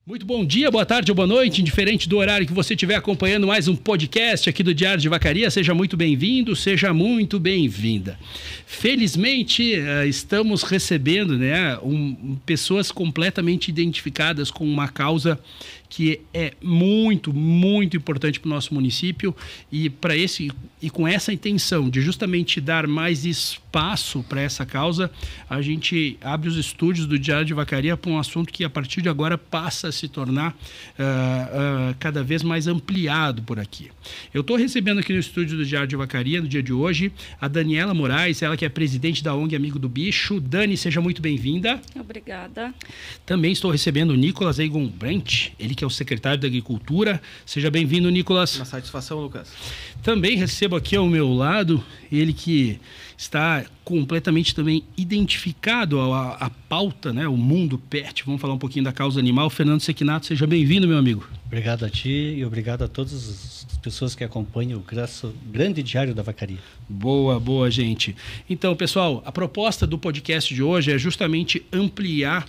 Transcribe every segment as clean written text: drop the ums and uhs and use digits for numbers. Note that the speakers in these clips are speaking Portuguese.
Muito bom dia, boa tarde ou boa noite, indiferente do horário que você estiver acompanhando mais um podcast aqui do Diário de Vacaria. Seja muito bem-vindo, seja muito bem-vinda. Felizmente, estamos recebendo pessoas completamente identificadas com uma causa que é muito, muito importante para o nosso município e com essa intenção de justamente dar mais espaço para essa causa, a gente abre os estúdios do Diário de Vacaria para um assunto que a partir de agora passa a se tornar cada vez mais ampliado por aqui. Eu estou recebendo aqui no estúdio do Diário de Vacaria, no dia de hoje, a Daniela Moraes, ela que é presidente da ONG Amigo do Bicho. Dani, seja muito bem-vinda. Obrigada. Também estou recebendo o Nicolas Egon Brandt, ele que é o secretário da Agricultura. Seja bem-vindo, Nicolas. Uma satisfação, Lucas. Também recebo aqui ao meu lado ele que está completamente também identificado à pauta, né, o mundo pet. Vamos falar um pouquinho da causa animal. Fernando Sequinato, seja bem-vindo, meu amigo. Obrigado a ti e obrigado a todas as pessoas que acompanham o grande Diário da Vacaria. Boa, gente. Então, pessoal, a proposta do podcast de hoje é justamente ampliar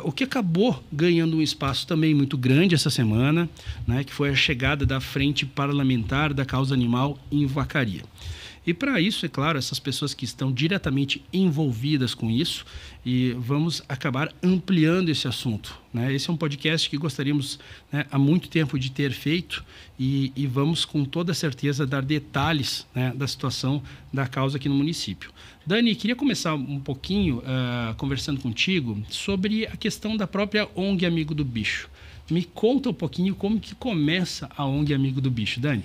o que acabou ganhando um espaço também muito grande essa semana, né, que foi a chegada da Frente Parlamentar da Causa Animal em Vacaria. E para isso, é claro, essas pessoas que estão diretamente envolvidas com isso, e vamos acabar ampliando esse assunto, né? Esse é um podcast que gostaríamos, né, há muito tempo de ter feito e vamos com toda certeza dar detalhes, né, da situação da causa aqui no município. Dani, queria começar um pouquinho conversando contigo sobre a questão da própria ONG Amigo do Bicho. Me conta um pouquinho como que começa a ONG Amigo do Bicho, Dani.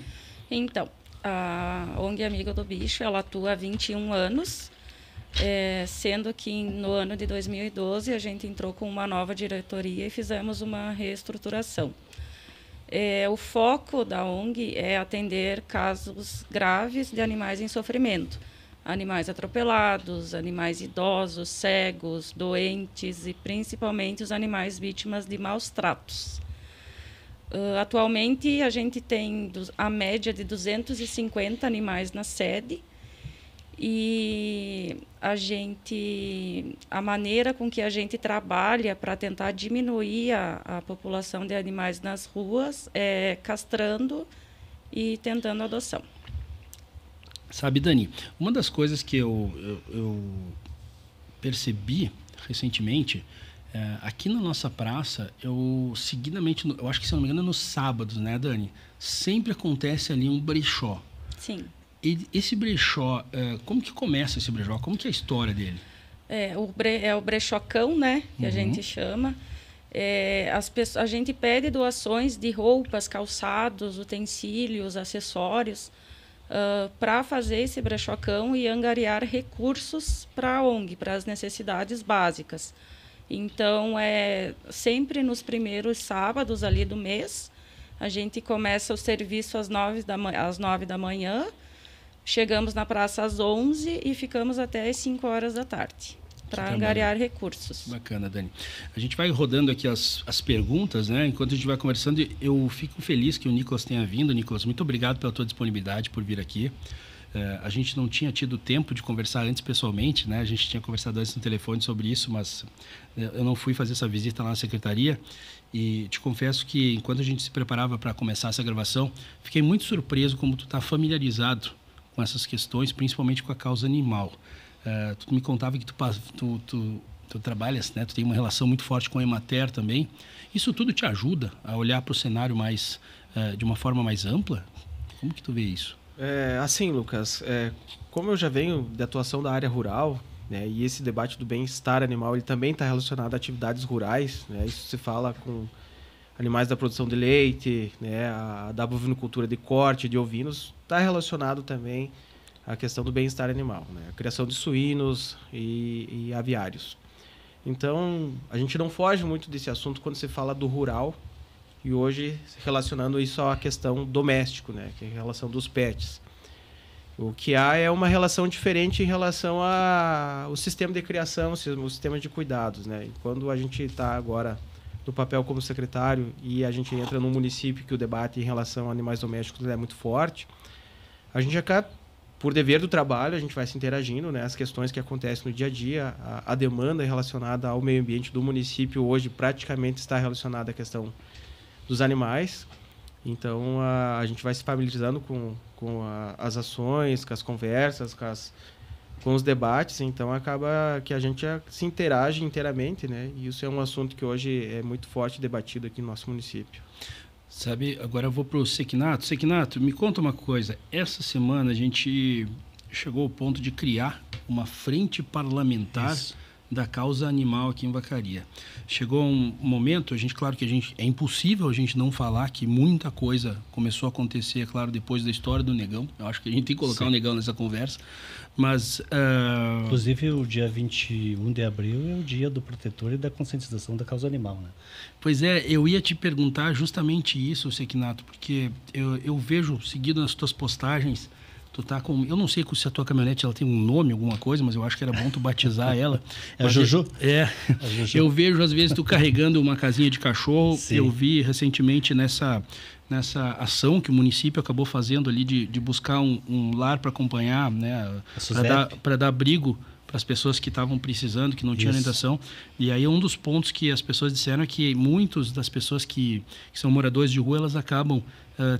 Então, a ONG Amigo do Bicho, ela atua há 21 anos, sendo que no ano de 2012 a gente entrou com uma nova diretoria e fizemos uma reestruturação. O foco da ONG é atender casos graves de animais em sofrimento. Animais atropelados, animais idosos, cegos, doentes e principalmente os animais vítimas de maus tratos. Atualmente, a gente tem a média de 250 animais na sede e a maneira com que a gente trabalha para tentar diminuir a população de animais nas ruas é castrando e tentando adoção. Sabe, Dani, uma das coisas que eu percebi recentemente, aqui na nossa praça, eu seguidamente, eu acho que se não me engano é nos sábados, né, Dani? Sempre acontece ali um brechó. Sim. E esse brechó, como que começa esse brechó? Como que é a história dele? É o brechocão, né, que a gente chama. A gente pede doações de roupas, calçados, utensílios, acessórios, para fazer esse brechocão e angariar recursos para a ONG, para as necessidades básicas. Então, sempre nos primeiros sábados ali do mês, a gente começa o serviço às 9 da manhã, chegamos na praça às 11 e ficamos até às 5 horas da tarde, para angariar recursos. Bacana, Dani. A gente vai rodando aqui as perguntas, né? Enquanto a gente vai conversando, eu fico feliz que o Nicolas tenha vindo. Nicolas, muito obrigado pela tua disponibilidade por vir aqui. A gente não tinha tido tempo de conversar antes pessoalmente, né? A gente tinha conversado antes no telefone sobre isso, mas eu não fui fazer essa visita lá na secretaria e te confesso que enquanto a gente se preparava para começar essa gravação, fiquei muito surpreso como tu está familiarizado com essas questões, principalmente com a causa animal. Tu me contava que tu trabalhas, né? Tu tem uma relação muito forte com a Emater também. Isso tudo te ajuda a olhar para o cenário mais, de uma forma mais ampla? Como que tu vê isso? Assim, Lucas, como eu já venho de atuação da área rural, né, e esse debate do bem-estar animal ele também está relacionado a atividades rurais, né, isso se fala com animais da produção de leite, né, da bovinocultura de corte de ovinos, está relacionado também à questão do bem-estar animal, né, a criação de suínos e aviários. Então, a gente não foge muito desse assunto quando se fala do rural, e hoje relacionando isso à questão doméstico, né, que é a relação dos pets. O que há é uma relação diferente em relação ao sistema de criação, o sistema de cuidados, né? E quando a gente está agora no papel como secretário e a gente entra num município que o debate em relação a animais domésticos é muito forte, a gente acaba por dever do trabalho, a gente vai se interagindo, né? As questões que acontecem no dia a dia, a demanda relacionada ao meio ambiente do município hoje praticamente está relacionada à questão dos animais. Então, a gente vai se familiarizando com as ações, com as conversas, com os debates. Então, acaba que a gente se interage inteiramente, né? E isso é um assunto que hoje é muito forte debatido aqui no nosso município. Sabe, agora eu vou para o Sequinato. Sequinato, me conta uma coisa. Essa semana a gente chegou ao ponto de criar uma frente parlamentar da causa animal aqui em Vacaria. Chegou um momento, claro que é impossível a gente não falar que muita coisa começou a acontecer, claro, depois da história do Negão. Eu acho que a gente tem que colocar o Negão nessa conversa. Mas, inclusive, o dia 21 de abril é o dia do protetor e da conscientização da causa animal, né? Pois é, eu ia te perguntar justamente isso, Sequinato, porque eu vejo, seguido nas tuas postagens, tu tá com... Eu não sei se a tua caminhonete ela tem um nome, alguma coisa, mas eu acho que era bom tu batizar ela. É a Juju? A Juju. Eu vejo, às vezes, tu carregando uma casinha de cachorro. Sim. Eu vi recentemente nessa ação que o município acabou fazendo ali de buscar um lar para acompanhar, né? Para dar abrigo para as pessoas que estavam precisando, que não tinham orientação. E aí um dos pontos que as pessoas disseram é que muitas das pessoas que são moradores de rua, elas acabam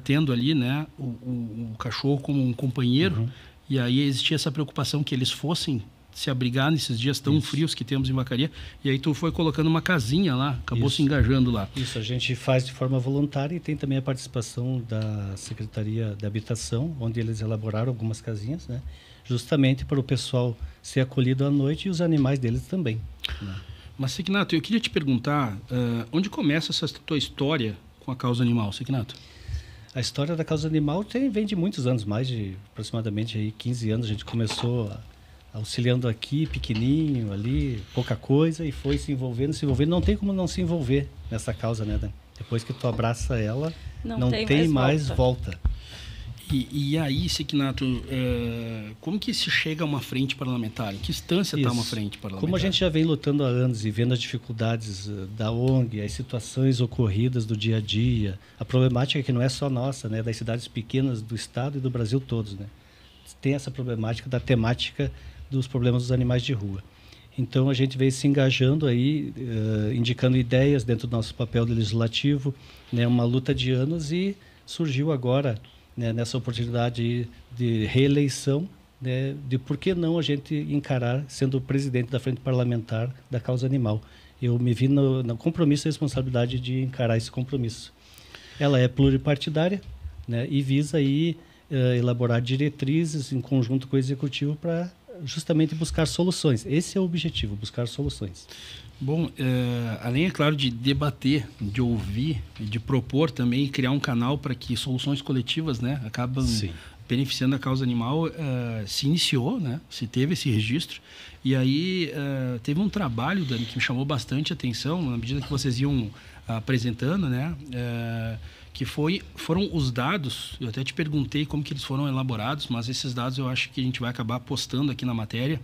tendo ali, né, o cachorro como um companheiro. E aí existia essa preocupação que eles fossem se abrigar nesses dias tão frios que temos em Vacaria. E aí tu foi colocando uma casinha lá, acabou se engajando lá. Isso, a gente faz de forma voluntária e tem também a participação da Secretaria de Habitação, onde eles elaboraram algumas casinhas, né? Justamente para o pessoal ser acolhido à noite e os animais deles também, né? Mas, Sequinato, eu queria te perguntar, onde começa essa tua história com a causa animal, Sequinato? A história da causa animal vem de muitos anos, mais de aproximadamente aí 15 anos. A gente começou auxiliando aqui, pequenininho, ali, pouca coisa, e foi se envolvendo. Não tem como não se envolver nessa causa, né, Dan? Depois que tu abraça ela, não tem mais volta. E aí, Sequinato, como que se chega a uma frente parlamentar? Em que instância está uma frente parlamentar? Como a gente já vem lutando há anos e vendo as dificuldades da ONG, as situações ocorridas do dia a dia, a problemática que não é só nossa, né, das cidades pequenas do estado e do Brasil todos, né? Tem essa problemática da temática dos problemas dos animais de rua. Então, a gente veio se engajando aí, indicando ideias dentro do nosso papel legislativo, né, uma luta de anos, e surgiu agora, né, nessa oportunidade de reeleição, né, de por que não a gente encarar sendo presidente da Frente Parlamentar da Causa Animal. Eu me vi no compromisso e responsabilidade de encarar esse compromisso. Ela é pluripartidária, né, e visa aí elaborar diretrizes em conjunto com o Executivo para justamente buscar soluções. Esse é o objetivo, buscar soluções. Bom, além, é claro, de debater, de ouvir, de propor também, criar um canal para que soluções coletivas, né, acabam beneficiando a causa animal, se iniciou, né, se teve esse registro. E aí teve um trabalho, Dani, que me chamou bastante atenção, na medida que vocês iam apresentando, né, que foram os dados. Eu até te perguntei como que eles foram elaborados, mas esses dados eu acho que a gente vai acabar postando aqui na matéria.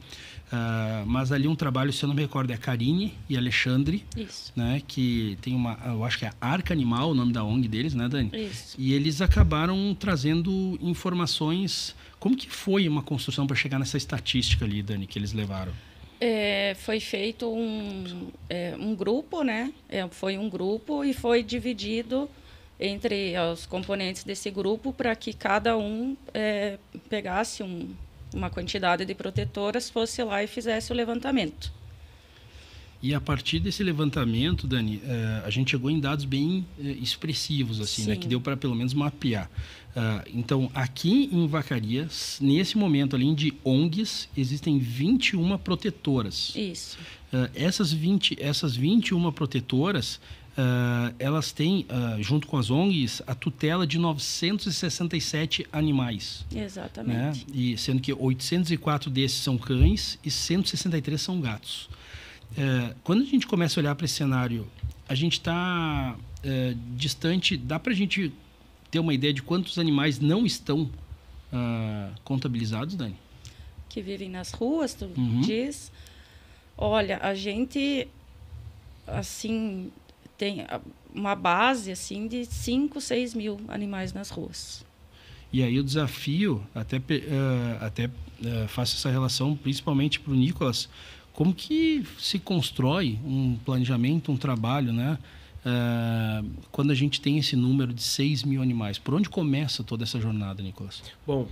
Mas ali um trabalho, se eu não me recordo, é a Karine e Alexandre, né, que tem eu acho que é a Arca Animal, o nome da ONG deles, né, Dani? Isso. E eles acabaram trazendo informações. Como que foi uma construção para chegar nessa estatística ali, Dani, que eles levaram? Foi feito um grupo, né? Foi um grupo e foi dividido entre os componentes desse grupo para que cada um pegasse uma quantidade de protetoras, fosse lá e fizesse o levantamento. E a partir desse levantamento, Dani, a gente chegou em dados bem expressivos, assim, né, que deu para pelo menos mapear. Então, aqui em Vacaria, nesse momento, além de ONGs, existem 21 protetoras. Isso. Essas 21 protetoras, elas têm, junto com as ONGs, a tutela de 967 animais. Exatamente. Né? E sendo que 804 desses são cães e 163 são gatos. Quando a gente começa a olhar para esse cenário, a gente está distante. Dá para a gente ter uma ideia de quantos animais não estão contabilizados, Dani? Que vivem nas ruas, tu diz? Olha, a gente, assim, tem uma base assim, de 5, 6 mil animais nas ruas. E aí o desafio, até faço essa relação principalmente para o Nicolas, como que se constrói um planejamento, um trabalho, né? Quando a gente tem esse número de 6 mil animais. Por onde começa toda essa jornada, Nicolas? Bom,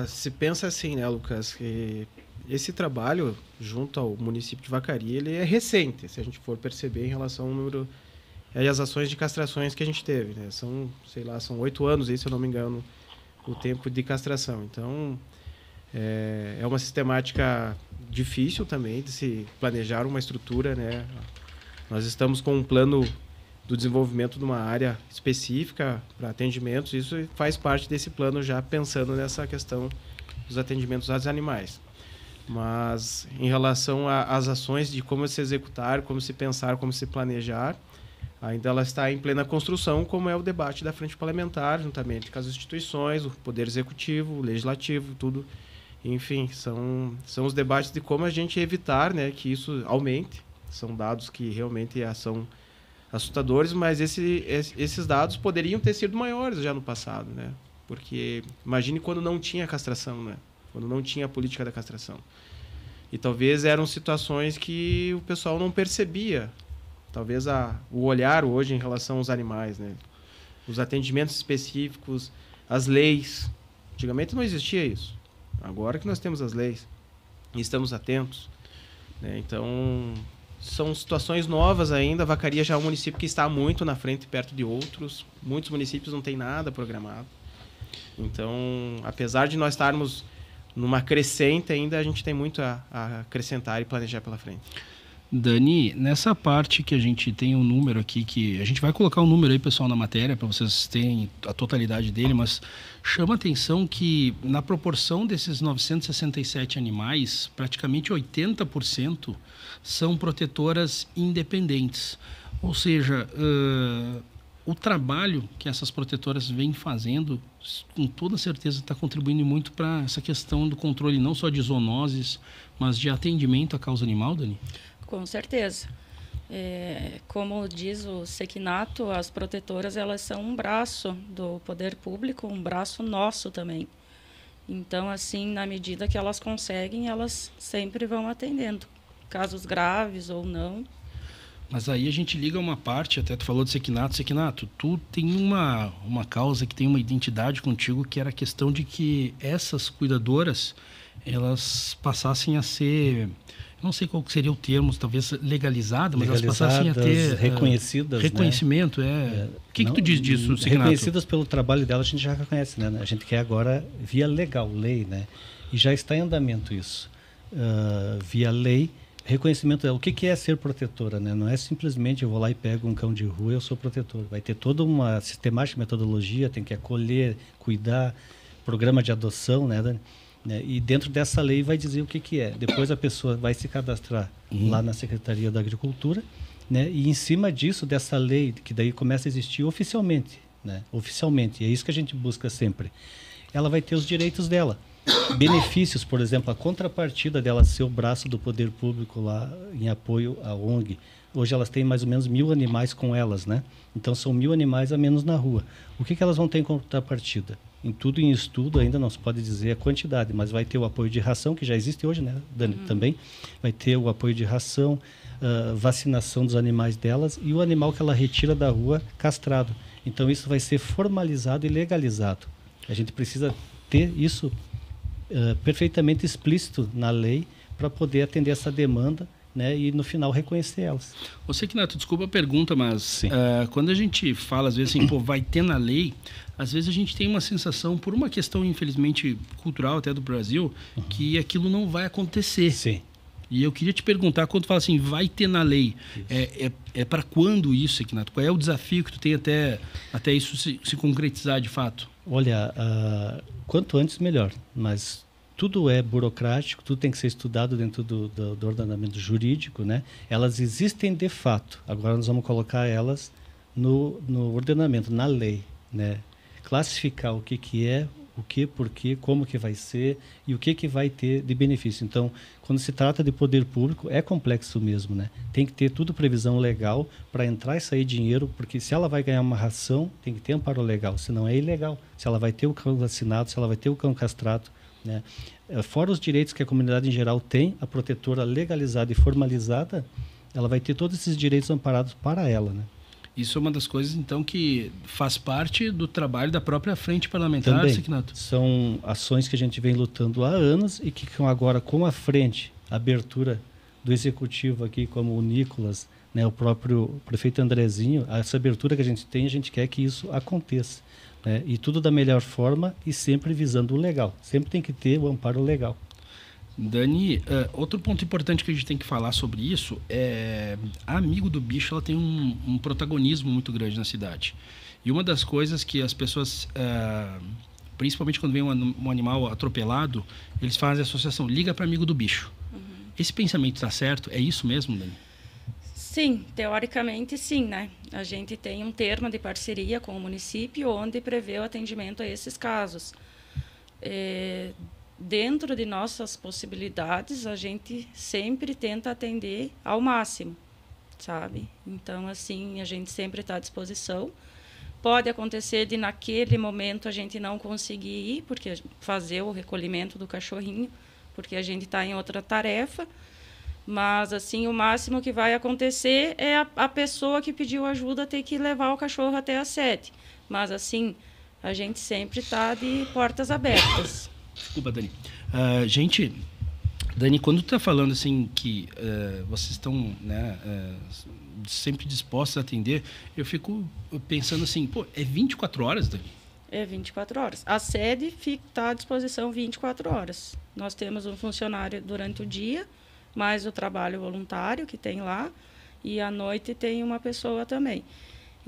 se pensa assim, né, Lucas, que esse trabalho junto ao município de Vacaria, ele é recente, se a gente for perceber em relação ao número e as ações de castrações que a gente teve, né? São 8 anos, se eu não me engano, o tempo de castração. Então, é uma sistemática difícil também de se planejar uma estrutura, né? Nós estamos com um plano do desenvolvimento de uma área específica para atendimentos. Isso faz parte desse plano, já pensando nessa questão dos atendimentos aos animais. Mas em relação às ações de como se executar, como se pensar, como se planejar, ainda ela está em plena construção, como é o debate da frente parlamentar, juntamente com as instituições, o Poder Executivo, o Legislativo, tudo. Enfim, são os debates de como a gente evitar, né, que isso aumente. São dados que realmente são assustadores, mas esses dados poderiam ter sido maiores já no passado, né? Porque imagine quando não tinha castração, né? Quando não tinha a política da castração. E talvez eram situações que o pessoal não percebia. Talvez o olhar hoje em relação aos animais, né? Os atendimentos específicos, as leis. Antigamente não existia isso. Agora que nós temos as leis e estamos atentos, né? Então, são situações novas ainda. Vacaria já é um município que está muito na frente, perto de outros. Muitos municípios não têm nada programado. Então, apesar de nós estarmos numa crescente ainda, a gente tem muito a acrescentar e planejar pela frente. Dani, nessa parte que a gente tem um número aqui, que a gente vai colocar um número aí, pessoal, na matéria, para vocês terem a totalidade dele, mas chama a atenção que na proporção desses 967 animais, praticamente 80% são protetoras independentes. Ou seja, o trabalho que essas protetoras vêm fazendo, com toda certeza, está contribuindo muito para essa questão do controle não só de zoonoses, mas de atendimento à causa animal, Dani? Com certeza. Como diz o Sequinato, as protetoras elas são um braço do poder público, um braço nosso também. Então, assim, na medida que elas conseguem, elas sempre vão atendendo, casos graves ou não. Mas aí a gente liga uma parte, até tu falou de Sequinato. Sequinato, tu tem uma causa que tem uma identidade contigo, que era a questão de que essas cuidadoras, elas passassem a ser... não sei qual seria o termo, talvez legalizada, mas elas passassem a ter reconhecidas, reconhecimento. Né? O que tu diz disso, Sequinato? Reconhecidas pelo trabalho delas, a gente já reconhece, né? A gente quer agora via legal, lei, né? E já está em andamento isso. Via lei, reconhecimento. O que é ser protetora, né? Não é simplesmente eu vou lá e pego um cão de rua e eu sou protetor. Vai ter toda uma sistemática, metodologia, tem que acolher, cuidar, programa de adoção, né, Dani? E dentro dessa lei vai dizer o que é. Depois a pessoa vai se cadastrar lá na Secretaria da Agricultura, né? E em cima disso, dessa lei, que daí começa a existir oficialmente, né? Oficialmente, e é isso que a gente busca sempre. Ela vai ter os direitos dela. Benefícios, por exemplo, a contrapartida dela ser o braço do poder público lá em apoio à ONG. Hoje elas têm mais ou menos 1.000 animais com elas, né? Então são 1.000 animais a menos na rua. O que elas vão ter em contrapartida? Em tudo em estudo, ainda não se pode dizer a quantidade, mas vai ter o apoio de ração, que já existe hoje, né, Dani? Também. Vai ter o apoio de ração, vacinação dos animais delas e o animal que ela retira da rua castrado. Então isso vai ser formalizado e legalizado. A gente precisa ter isso perfeitamente explícito na lei para poder atender essa demanda, né, e no final reconhecer elas. Você, Sequinato, desculpa a pergunta, mas quando a gente fala, às vezes, assim, pô, vai ter na lei, às vezes a gente tem uma sensação, por uma questão, infelizmente, cultural até do Brasil, que aquilo não vai acontecer. Sim. E eu queria te perguntar, quando tu fala assim, vai ter na lei, é para quando isso, Sequinato? Qual é o desafio que tu tem até isso se concretizar de fato? Olha, quanto antes melhor, mas tudo é burocrático, tudo tem que ser estudado dentro do ordenamento jurídico, né? Elas existem de fato, agora nós vamos colocar elas no ordenamento, na lei, né? Classificar o que é, O que, por quê, como que vai ser e o que vai ter de benefício. Então, quando se trata de poder público, é complexo mesmo, né? Tem que ter tudo previsão legal para entrar e sair dinheiro, porque se ela vai ganhar uma ração, tem que ter amparo legal, senão é ilegal. Se ela vai ter o cão vacinado, se ela vai ter o cão castrado, né? Fora os direitos que a comunidade em geral tem, a protetora legalizada e formalizada, ela vai ter todos esses direitos amparados para ela, né? Isso é uma das coisas, então, que faz parte do trabalho da própria Frente Parlamentar, Também, Siquinato. são ações que a gente vem lutando há anos e que agora, com a frente, a abertura do Executivo aqui, como o Nicolas, né, o próprio prefeito Andrezinho, essa abertura que a gente quer que isso aconteça, né? E tudo da melhor forma e sempre visando o legal. Sempre tem que ter o amparo legal. Dani, outro ponto importante que a gente tem que falar sobre isso é a Amigo do Bicho, ela tem um protagonismo muito grande na cidade. E uma das coisas que as pessoas, principalmente quando vem um animal atropelado, eles fazem a associação, liga para Amigo do Bicho. Uhum. Esse pensamento está certo? É isso mesmo, Dani? Sim, teoricamente sim, né? A gente tem um termo de parceria com o município onde prevê o atendimento a esses casos. Dentro de nossas possibilidades, a gente sempre tenta atender ao máximo, sabe? Então, assim, a gente sempre está à disposição. Pode acontecer de, naquele momento, a gente não conseguir ir, porque fazer o recolhimento do cachorrinho, porque a gente está em outra tarefa. Mas, assim, o máximo que vai acontecer é a pessoa que pediu ajuda ter que levar o cachorro até a sede. Mas, assim, a gente sempre está de portas abertas. Desculpa, Dani. Gente, Dani, quando tu está falando assim que vocês estão, né, sempre dispostos a atender, eu fico pensando assim, pô, é 24 horas, Dani? É 24 horas. A sede está à disposição 24 horas. Nós temos um funcionário durante o dia, mais o trabalho voluntário que tem lá, e à noite tem uma pessoa também.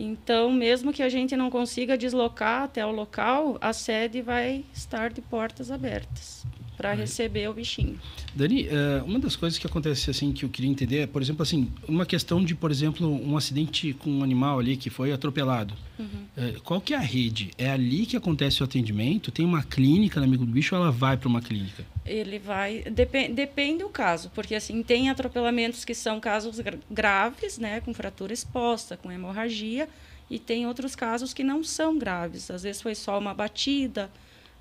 Então, mesmo que a gente não consiga deslocar até o local, a sede vai estar de portas abertas para receber o bichinho. Dani, uma das coisas que acontece assim que eu queria entender é, por exemplo, assim, uma questão de, por exemplo, um acidente com um animal ali que foi atropelado. Uhum. Qual que é a rede? É ali que acontece o atendimento? Tem uma clínica no Amigo do Bicho ou ela vai para uma clínica? Ele vai... Depende do caso, porque assim, tem atropelamentos que são casos graves, né, com fratura exposta, com hemorragia, e tem outros casos que não são graves. Às vezes foi só uma batida,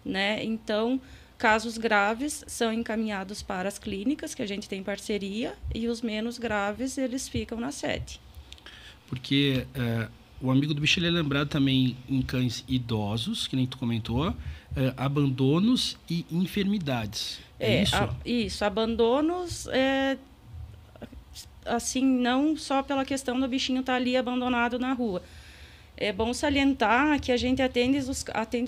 né? Então, casos graves são encaminhados para as clínicas, que a gente tem parceria, e os menos graves, eles ficam na sede. Porque o Amigo do Bicho ele é lembrado também em cães idosos, que nem tu comentou, abandonos e enfermidades. É isso? Isso, abandonos, assim, não só pela questão do bichinho estar ali abandonado na rua. É bom salientar que a gente atende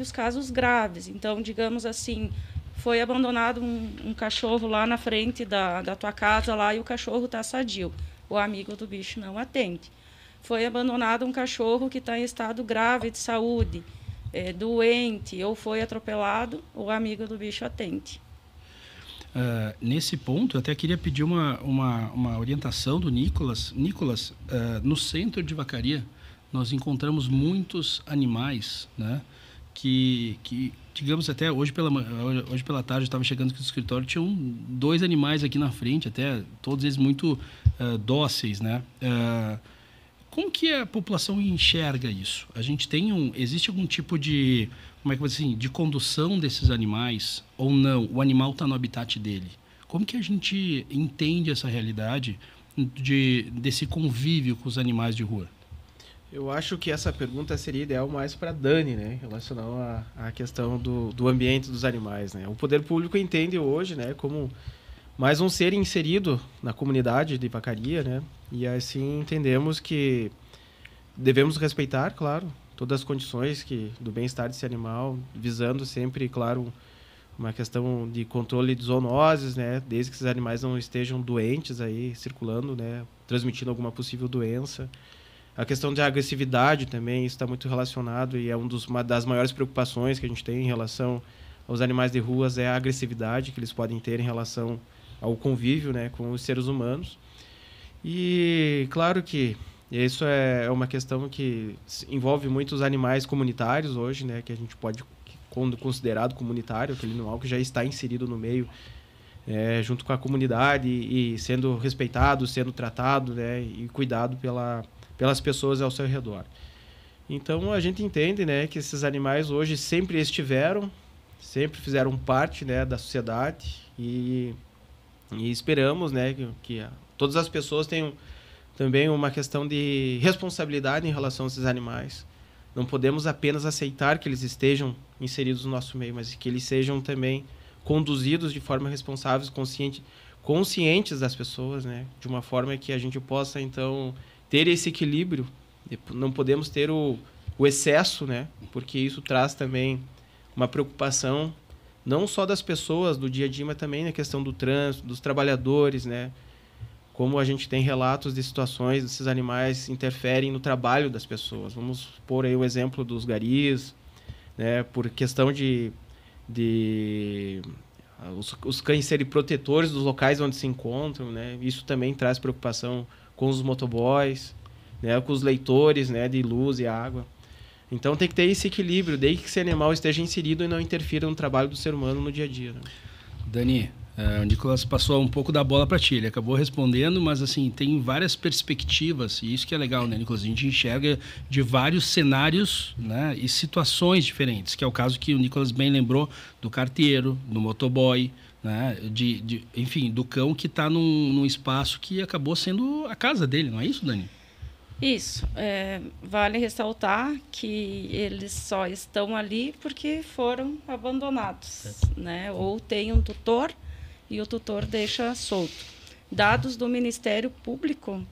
os casos graves. Então, digamos assim, foi abandonado um cachorro lá na frente da tua casa lá, e o cachorro está sadio. O Amigo do Bicho não atende. Foi abandonado um cachorro que está em estado grave de saúde, doente, ou foi atropelado, o Amigo do Bicho atende. Nesse ponto, eu até queria pedir uma orientação do Nicolas. Nicolas, no centro de Vacaria, nós encontramos muitos animais, né? Que digamos, até hoje pela tarde eu estava chegando aqui no escritório, tinham 2 animais aqui na frente, até todos eles muito dóceis, né? Como que a população enxerga isso? A gente existe algum tipo de, como é que eu vou dizer assim, de condução desses animais ou não? O animal está no habitat dele. Como que a gente entende essa realidade desse convívio com os animais de rua? Eu acho que essa pergunta seria ideal mais para Dani, né, relacionada à questão do ambiente dos animais, né? O poder público entende hoje, né, como mais um ser inserido na comunidade de Vacaria, né? E assim entendemos que devemos respeitar, claro, todas as condições do bem-estar desse animal, visando sempre, claro, uma questão de controle de zoonoses, né? Desde que esses animais não estejam doentes aí circulando, né, transmitindo alguma possível doença. A questão de agressividade também está muito relacionado e é uma das maiores preocupações que a gente tem em relação aos animais de ruas é a agressividade que eles podem ter em relação ao convívio, né, com os seres humanos. E claro que isso é uma questão que envolve muitos animais comunitários hoje, né, que a gente pode considerado comunitário, aquele animal que já está inserido no meio, junto com a comunidade e sendo respeitado, sendo tratado, né, e cuidado pelas pessoas ao seu redor. Então, a gente entende, né, que esses animais hoje sempre estiveram, sempre fizeram parte, né, da sociedade e esperamos, né, que todas as pessoas tenham também uma questão de responsabilidade em relação a esses animais. Não podemos apenas aceitar que eles estejam inseridos no nosso meio, mas que eles sejam também conduzidos de forma responsável, conscientes das pessoas, né? De uma forma que a gente possa, então, ter esse equilíbrio. Não podemos ter o excesso, né? Porque isso traz também uma preocupação, não só das pessoas do dia a dia, mas também na questão do trânsito, dos trabalhadores, né? Como a gente tem relatos de situações desses animais interferem no trabalho das pessoas. Vamos pôr aí o exemplo dos garis, né? Por questão de os cães serem protetores dos locais onde se encontram, né? Isso também traz preocupação com os motoboys, né? Com os leitores, né? De luz e água. Então tem que ter esse equilíbrio, desde que esse animal esteja inserido e não interfira no trabalho do ser humano no dia a dia, né? Dani, o Nicolas passou um pouco da bola para ti, ele acabou respondendo, mas assim, tem várias perspectivas, e isso que é legal, né, Nicolas? A gente enxerga de vários cenários, né, e situações diferentes, que é o caso que o Nicolas bem lembrou do carteiro, do motoboy, né, enfim, do cão que está num espaço que acabou sendo a casa dele, não é isso, Dani? Isso. Vale ressaltar que eles só estão ali porque foram abandonados, né? Ou tem um tutor e o tutor deixa solto. Dados do Ministério Público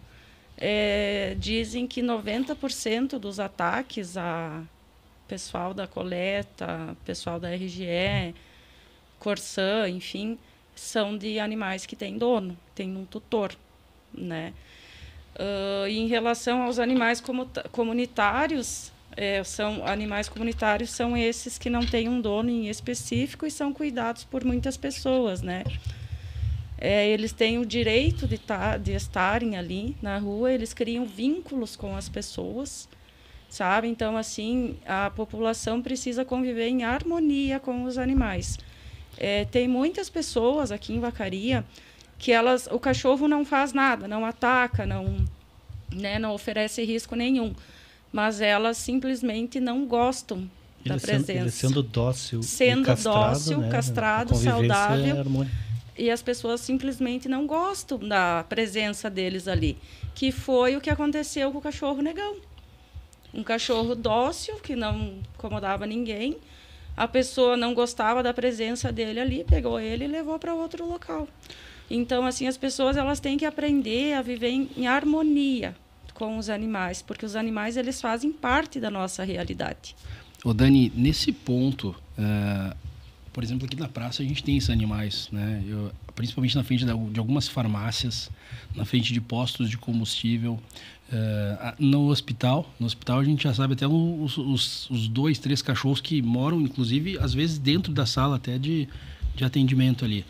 dizem que 90% dos ataques a pessoal da coleta, pessoal da RGE, Corsã, enfim, são de animais que têm dono, têm um tutor, né? E em relação aos animais comunitários, animais comunitários são esses que não têm um dono em específico e são cuidados por muitas pessoas, né? Eles têm o direito de estarem ali na rua, eles criam vínculos com as pessoas, sabe? Então, assim, a população precisa conviver em harmonia com os animais. Tem muitas pessoas aqui em Vacaria que o cachorro não faz nada, não ataca, não oferece risco nenhum, mas elas simplesmente não gostam da presença. Ele sendo dócil, castrado, saudável, e as pessoas simplesmente não gostam da presença deles ali, que foi o que aconteceu com o cachorro negão. Um cachorro dócil, que não incomodava ninguém, a pessoa não gostava da presença dele ali, pegou ele e levou para outro local. Então, assim, as pessoas elas têm que aprender a viver em harmonia com os animais, porque os animais eles fazem parte da nossa realidade. Ô Dani, nesse ponto, por exemplo, aqui na praça a gente tem esses animais, né? Principalmente na frente de algumas farmácias, na frente de postos de combustível, no hospital a gente já sabe até os 2, 3 cachorros que moram, inclusive, às vezes dentro da sala até de atendimento ali.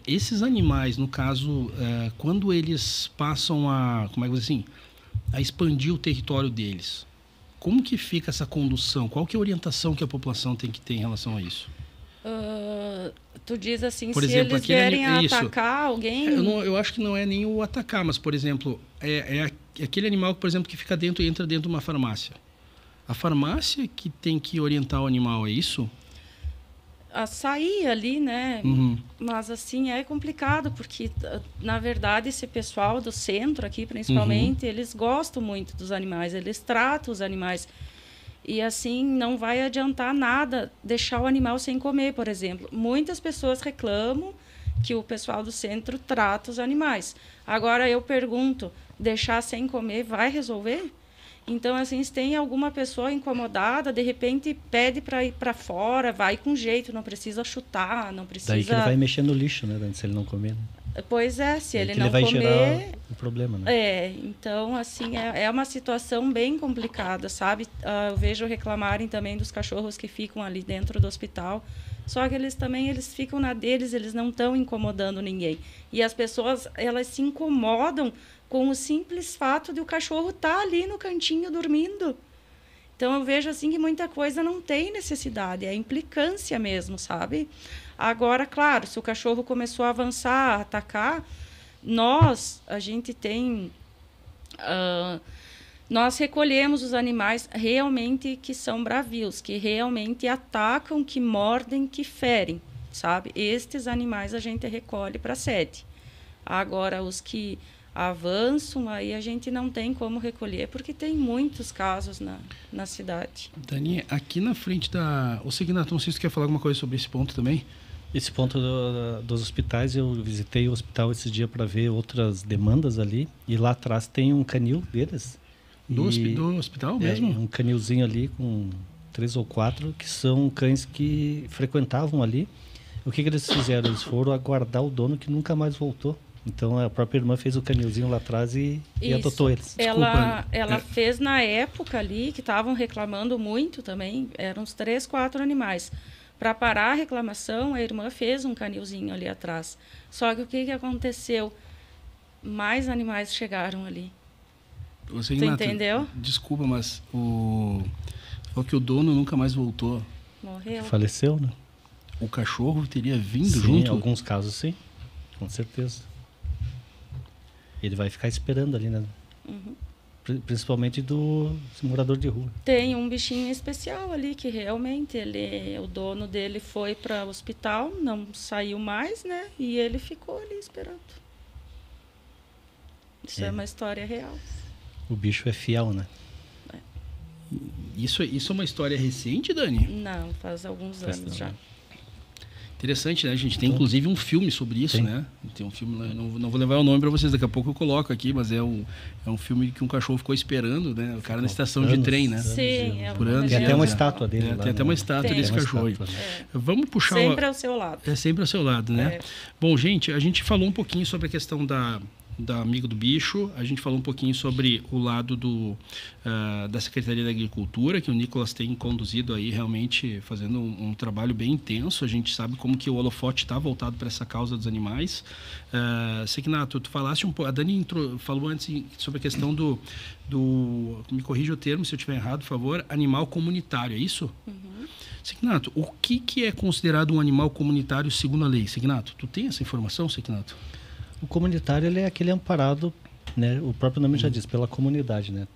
Esses animais, no caso, quando eles passam a expandir o território deles, como que fica essa condução? Qual que é a orientação que a população tem que ter em relação a isso? Tu diz assim, por se exemplo, eles vierem atacar alguém... Eu acho que não é nem o atacar, mas, por exemplo, aquele animal, por exemplo, que fica entra dentro de uma farmácia. A farmácia que tem que orientar o animal, é isso? A sair ali, né? Uhum. Mas assim é complicado porque na verdade esse pessoal do centro aqui principalmente, eles gostam muito dos animais, eles tratam os animais e assim não vai adiantar nada deixar o animal sem comer, por exemplo. Muitas pessoas reclamam que o pessoal do centro trata os animais. Agora eu pergunto, deixar sem comer vai resolver? Então, assim, se tem alguma pessoa incomodada, de repente pede para ir para fora, vai com jeito, não precisa chutar, não precisa... Daí que ele vai mexer no lixo, né, se ele não comer. Né? Pois é, se ele não vai comer... gerar o problema, né? Então, assim, é uma situação bem complicada, sabe? Eu vejo reclamarem também dos cachorros que ficam ali dentro do hospital, só que eles ficam na deles, eles não estão incomodando ninguém. E as pessoas, elas se incomodam com o simples fato de o cachorro estar ali no cantinho dormindo. Então, eu vejo assim que muita coisa não tem necessidade, é implicância mesmo, sabe? Agora, claro, se o cachorro começou a avançar, a atacar, a gente tem... nós recolhemos os animais realmente que são bravios, que realmente atacam, que mordem, que ferem, sabe? Estes animais a gente recolhe para a sede. Agora, os que avançam, aí a gente não tem como recolher, porque tem muitos casos na cidade. Dani, aqui na frente da... Ô, Segnato, não sei se você quer falar alguma coisa sobre esse ponto também? Esse ponto dos hospitais, eu visitei o hospital esse dia para ver outras demandas ali, e lá atrás tem um canil deles. Do hospital mesmo? Um canilzinho ali com 3 ou 4, que são cães que frequentavam ali. O que eles fizeram? Eles foram aguardar o dono que nunca mais voltou. Então, a própria irmã fez o canilzinho lá atrás e adotou eles. Ela fez na época ali, que estavam reclamando muito também, eram uns 3, 4 animais. Para parar a reclamação, a irmã fez um canilzinho ali atrás. Só que o que aconteceu? Mais animais chegaram ali. Você entendeu? Desculpa, mas falou que o dono nunca mais voltou. Morreu. Faleceu, né? O cachorro teria vindo sim, junto? Em alguns casos, sim. Com certeza. Ele vai ficar esperando ali, né? Uhum. Principalmente do morador de rua. Tem um bichinho especial ali que realmente o dono dele foi para o hospital, não saiu mais, né? E ele ficou ali esperando. Isso é uma história real. O bicho é fiel, né? Isso é uma história recente, Dani? Não, faz alguns anos já. Interessante, né? A gente tem inclusive um filme sobre isso, Tem. né? Tem um filme, não vou levar o nome para vocês, daqui a pouco eu coloco aqui, mas é um filme que um cachorro ficou esperando, né? O cara na estação de trem, né? Sim, por anos. Tem até uma estátua dele lá. Tem até uma estátua desse cachorro aí. Vamos puxar sempre ao seu lado. É sempre ao seu lado, né? Bom, gente, a gente falou um pouquinho sobre a questão da Amigo do Bicho, a gente falou um pouquinho sobre o lado da Secretaria da Agricultura, que o Nicolas tem conduzido aí, realmente fazendo um trabalho bem intenso. A gente sabe como que o holofote está voltado para essa causa dos animais. Segnato, tu falaste um pouco, a Dani falou antes sobre a questão do me corrija o termo se eu estiver errado, por favor, animal comunitário, é isso? Uhum. Segnato, o que é considerado um animal comunitário segundo a lei? Segnato, tu tem essa informação, Segnato? O comunitário ele é aquele amparado, né? O próprio nome já diz, pela comunidade, né?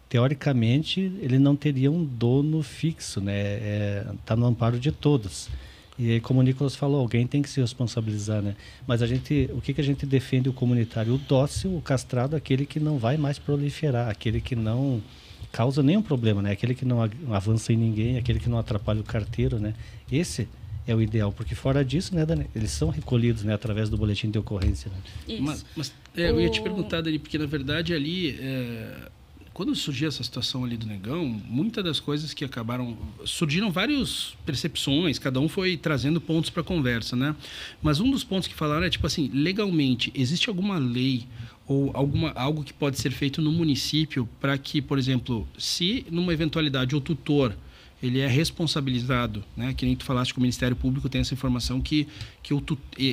Teoricamente, ele não teria um dono fixo, né? Tá no amparo de todos. E aí, como o Nicolas falou, alguém tem que se responsabilizar, né? Mas o que a gente defende o comunitário? O dócil, o castrado, aquele que não vai mais proliferar, aquele que não causa nenhum problema, né? Aquele que não avança em ninguém, aquele que não atrapalha o carteiro, né? Esse é o ideal, porque fora disso, né, Dani, eles são recolhidos, né, através do boletim de ocorrência. Né? Mas eu ia te perguntar, Dani, porque na verdade ali, quando surgiu essa situação ali do Negão, muitas das coisas que surgiram várias percepções, cada um foi trazendo pontos para a conversa, né? Mas um dos pontos que falaram é tipo assim, legalmente, existe alguma lei ou algo que pode ser feito no município para que, por exemplo, se numa eventualidade o tutor ele é responsabilizado, né? Que nem tu falaste que o Ministério Público tem essa informação que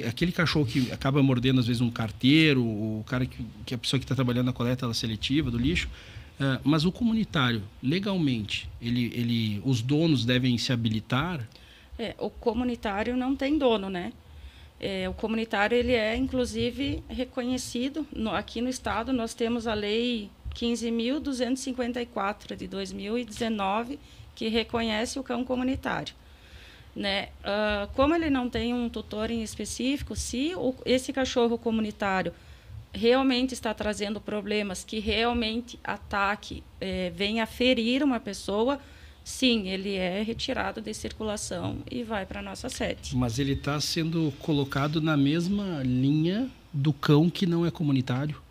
aquele cachorro que acaba mordendo às vezes um carteiro, o cara que a pessoa que está trabalhando na coleta seletiva do lixo, mas o comunitário, legalmente, os donos devem se habilitar? O comunitário não tem dono, né? O comunitário ele é inclusive reconhecido aqui no estado. Nós temos a lei 15.254 de 2019 que reconhece o cão comunitário, né? Como ele não tem um tutor em específico, se esse cachorro comunitário realmente está trazendo problemas que realmente ataque, venha ferir uma pessoa, sim, ele é retirado de circulação e vai para a nossa sede. Mas ele está sendo colocado na mesma linha do cão que não é comunitário?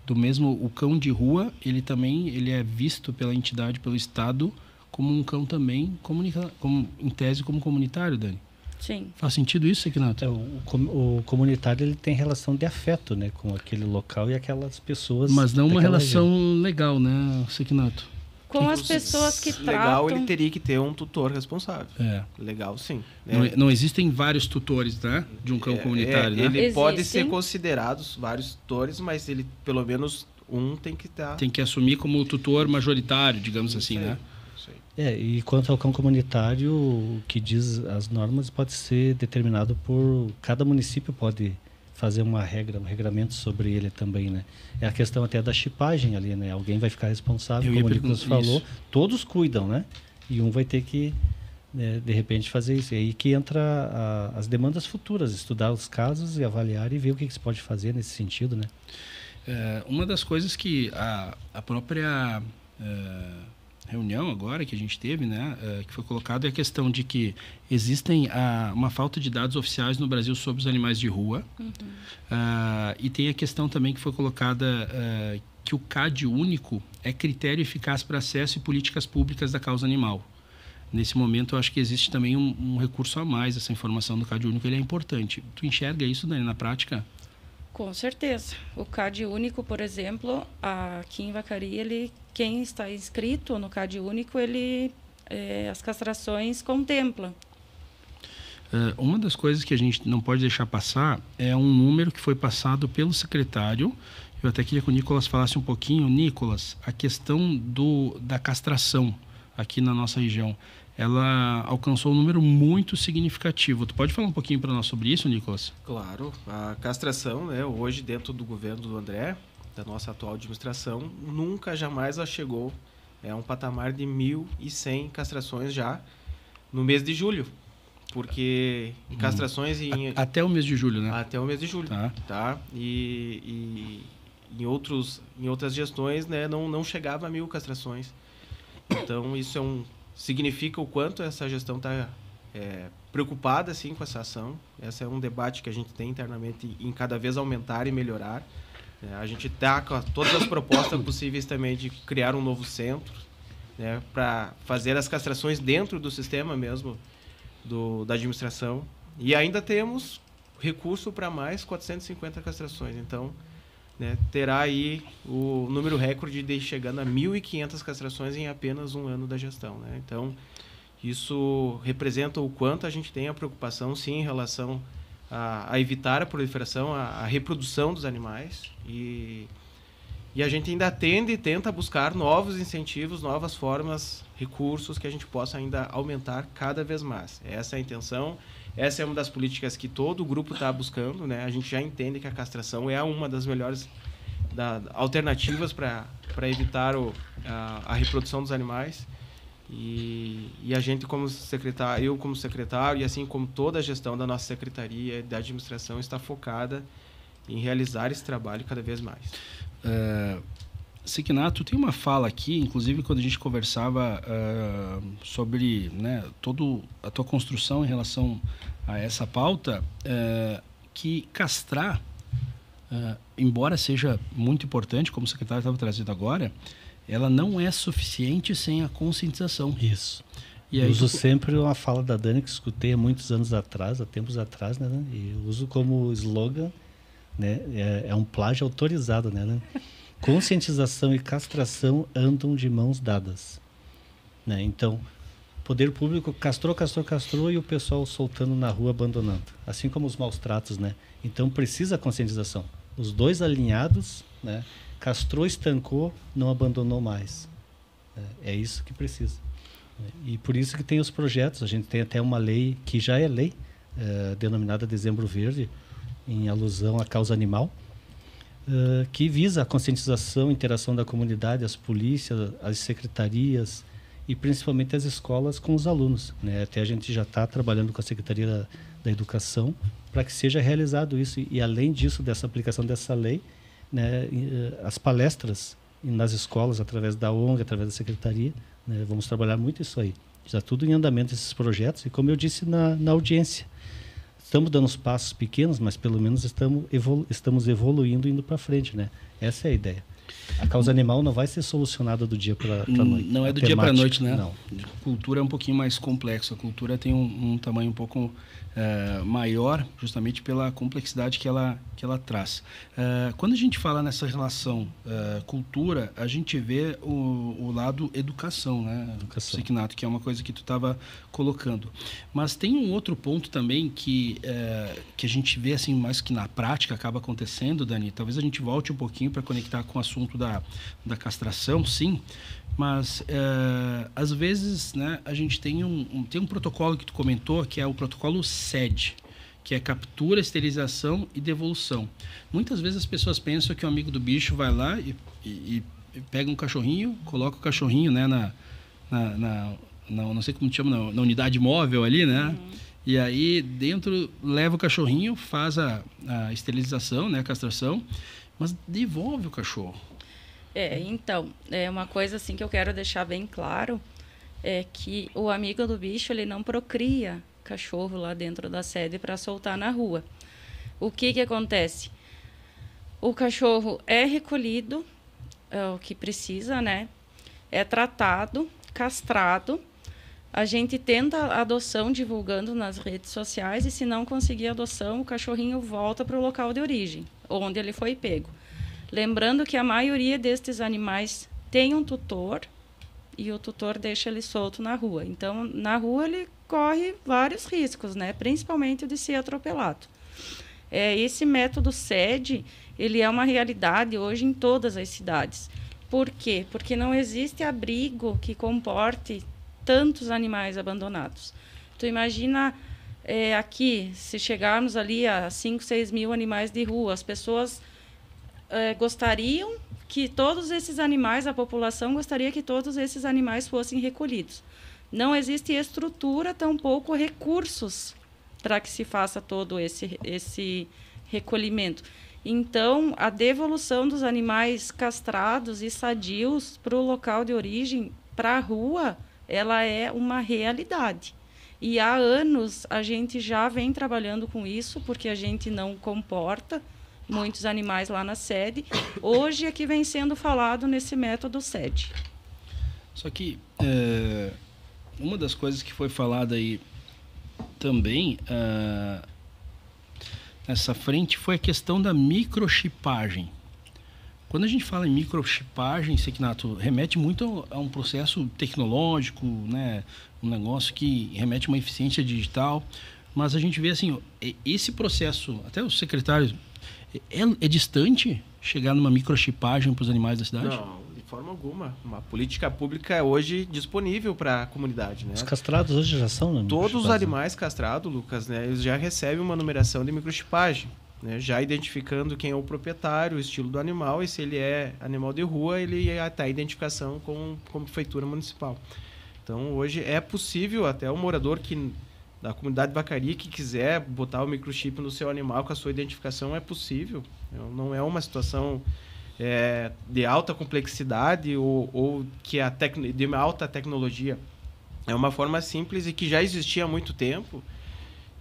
Do mesmo, o cão de rua, ele é visto pela entidade, pelo Estado, como um cão também, em tese, como comunitário, Dani? Sim. Faz sentido isso, Segnato? O comunitário ele tem relação de afeto, né, com aquele local e aquelas pessoas. Mas não uma relação legal, né, Segnato? Com as pessoas que tratam... Legal, ele teria que ter um tutor responsável. Legal, sim. Não existem vários tutores, né? De um cão comunitário, né? Ele pode ser considerado vários tutores, mas ele, pelo menos, um tem que estar... Tem que assumir como tutor majoritário, digamos assim, né? Isso aí. E quanto ao cão comunitário, o que diz as normas pode ser determinado por... Cada município pode fazer um regramento sobre ele também, né? É a questão até da chipagem ali, né? Alguém vai ficar responsável, como o Nicolas falou. Isso. Todos cuidam, né? E um vai ter que, né, de repente, fazer isso. E aí que entra as demandas futuras, estudar os casos e avaliar e ver o que se pode fazer nesse sentido, né? Uma das coisas que a própria reunião agora que a gente teve, né, que foi colocado, é a questão de que existem uma falta de dados oficiais no Brasil sobre os animais de rua. E tem a questão também que foi colocada que o CAD único é critério eficaz para acesso e políticas públicas da causa animal. Nesse momento, eu acho que existe também um recurso a mais. Essa informação do CAD único ele é importante. Tu enxerga isso, Dani, na prática? Com certeza. O CAD único, por exemplo, aqui em Vacaria, quem está inscrito no CAD único, as castrações contempla. Uma das coisas que a gente não pode deixar passar é um número que foi passado pelo secretário. Eu até queria que o Nicolas falasse um pouquinho. Nicolas, a questão da castração aqui na nossa região, ela alcançou um número muito significativo. Tu pode falar um pouquinho para nós sobre isso, Nicolas? Claro. A castração, né, hoje dentro do governo do André, da nossa atual administração, nunca, jamais ela chegou a um patamar de 1.100 castrações já no mês de julho. Porque castrações... Até o mês de julho, né? Até o mês de julho, tá? E em outras gestões, né, não chegava a 1.000 castrações. Então, isso significa o quanto essa gestão está preocupada assim, com essa ação. Esse é um debate que a gente tem internamente em cada vez aumentar e melhorar. A gente está com todas as propostas possíveis também de criar um novo centro, né, para fazer as castrações dentro do sistema mesmo da administração. E ainda temos recurso para mais 450 castrações. Então, né, terá aí o número recorde de chegando a 1.500 castrações em apenas um ano da gestão, né? Então, isso representa o quanto a gente tem a preocupação, sim, em relação a evitar a proliferação, a reprodução dos animais. E a gente ainda tenta buscar novos incentivos, novas formas, recursos que a gente possa ainda aumentar cada vez mais. Essa é a intenção. Essa é uma das políticas que todo o grupo está buscando, né? A gente já entende que a castração é uma das melhores alternativas para evitar a reprodução dos animais. E a gente, como secretário, eu como secretário, e assim como toda a gestão da nossa secretaria e da administração, está focada em realizar esse trabalho cada vez mais. Signato, tem uma fala aqui, inclusive quando a gente conversava sobre, né, toda a tua construção em relação a essa pauta, que castrar, embora seja muito importante, como o secretário estava trazendo agora, ela não é suficiente sem a conscientização. Isso. E aí, eu uso sempre uma fala da Dani que escutei há muitos anos atrás, há tempos atrás, né? E eu uso como slogan, né? É um plágio autorizado, né? Conscientização e castração andam de mãos dadas, né? Então, o poder público castrou e o pessoal soltando na rua, abandonando. Assim como os maus tratos, né? Então, precisa conscientização. Os dois alinhados, né? Castrou, estancou, não abandonou mais. É isso que precisa. E por isso que tem os projetos. A gente tem até uma lei, que já é lei, denominada Dezembro Verde, em alusão à causa animal, que visa a conscientização, interação da comunidade, as polícias, as secretarias e principalmente as escolas com os alunos, né? Até a gente já está trabalhando com a Secretaria da Educação para que seja realizado isso. E além disso, dessa aplicação dessa lei, né, as palestras nas escolas, através da ONG, através da Secretaria, né, vamos trabalhar muito isso aí. Já tudo em andamento esses projetos. E como eu disse na audiência, estamos dando uns passos pequenos, mas pelo menos estamos evoluindo, indo para frente, né? Essa é a ideia. A causa animal não vai ser solucionada do dia para a noite. Não é do dia para a noite, né? Não. A cultura é um pouquinho mais complexo. A cultura tem um tamanho um pouco maior, justamente pela complexidade que ela traz. Quando a gente fala nessa relação cultura, a gente vê o lado educação, né? Educação. Signato, que é uma coisa que tu estava colocando. Mas tem um outro ponto também que a gente vê assim mais que na prática acaba acontecendo, Dani. Talvez a gente volte um pouquinho para conectar com a sua assunto da castração, sim, mas às vezes, né, a gente tem um protocolo que tu comentou, que é o protocolo SED, que é captura, esterilização e devolução. Muitas vezes as pessoas pensam que o amigo do bicho vai lá e pega um cachorrinho, coloca o cachorrinho, né, não sei como te chama, na unidade móvel ali, né? Uhum. E aí dentro leva o cachorrinho, faz a esterilização, né, a castração, mas devolve o cachorro. Então, uma coisa assim que eu quero deixar bem claro é que o amigo do bicho, ele não procria cachorro lá dentro da sede para soltar na rua. O que acontece? O cachorro é recolhido, o que precisa, né? É tratado, castrado. A gente tenta a adoção divulgando nas redes sociais e, se não conseguir adoção, o cachorrinho volta para o local de origem, onde ele foi pego. Lembrando que a maioria destes animais tem um tutor e o tutor deixa ele solto na rua. Então, na rua ele corre vários riscos, né? Principalmente o de ser atropelado. Esse método SED, ele é uma realidade hoje em todas as cidades. Por quê? Porque não existe abrigo que comporte tantos animais abandonados. Tu imagina aqui, se chegarmos ali a 5, 6 mil animais de rua, as pessoas gostariam que todos esses animais, a população gostaria que todos esses animais fossem recolhidos. Não existe estrutura, tampouco recursos para que se faça todo esse recolhimento. Então, a devolução dos animais castrados e sadios para o local de origem, para a rua, ela é uma realidade. E há anos a gente já vem trabalhando com isso, porque a gente não comporta muitos animais lá na sede. Hoje é que vem sendo falado nesse método SED. Só que uma das coisas que foi falada aí também nessa frente foi a questão da microchipagem. Quando a gente fala em microchipagem, Sequinato, remete muito a um processo tecnológico, né? Um negócio que remete a uma eficiência digital, mas a gente vê assim, esse processo, até o secretário, é distante chegar numa microchipagem para os animais da cidade? Não, de forma alguma. Uma política pública é hoje disponível para a comunidade, né? Os castrados hoje já são, né? Todos os animais castrados, Lucas, né, eles já recebem uma numeração de microchipagem, né, já identificando quem é o proprietário, o estilo do animal, e se ele é animal de rua, ele tem a identificação com a prefeitura municipal. Então, hoje é possível, até o morador da comunidade de Vacaria que quiser botar o microchip no seu animal com a sua identificação, é possível. Não é uma situação de alta complexidade ou que de uma alta tecnologia. É uma forma simples e que já existia há muito tempo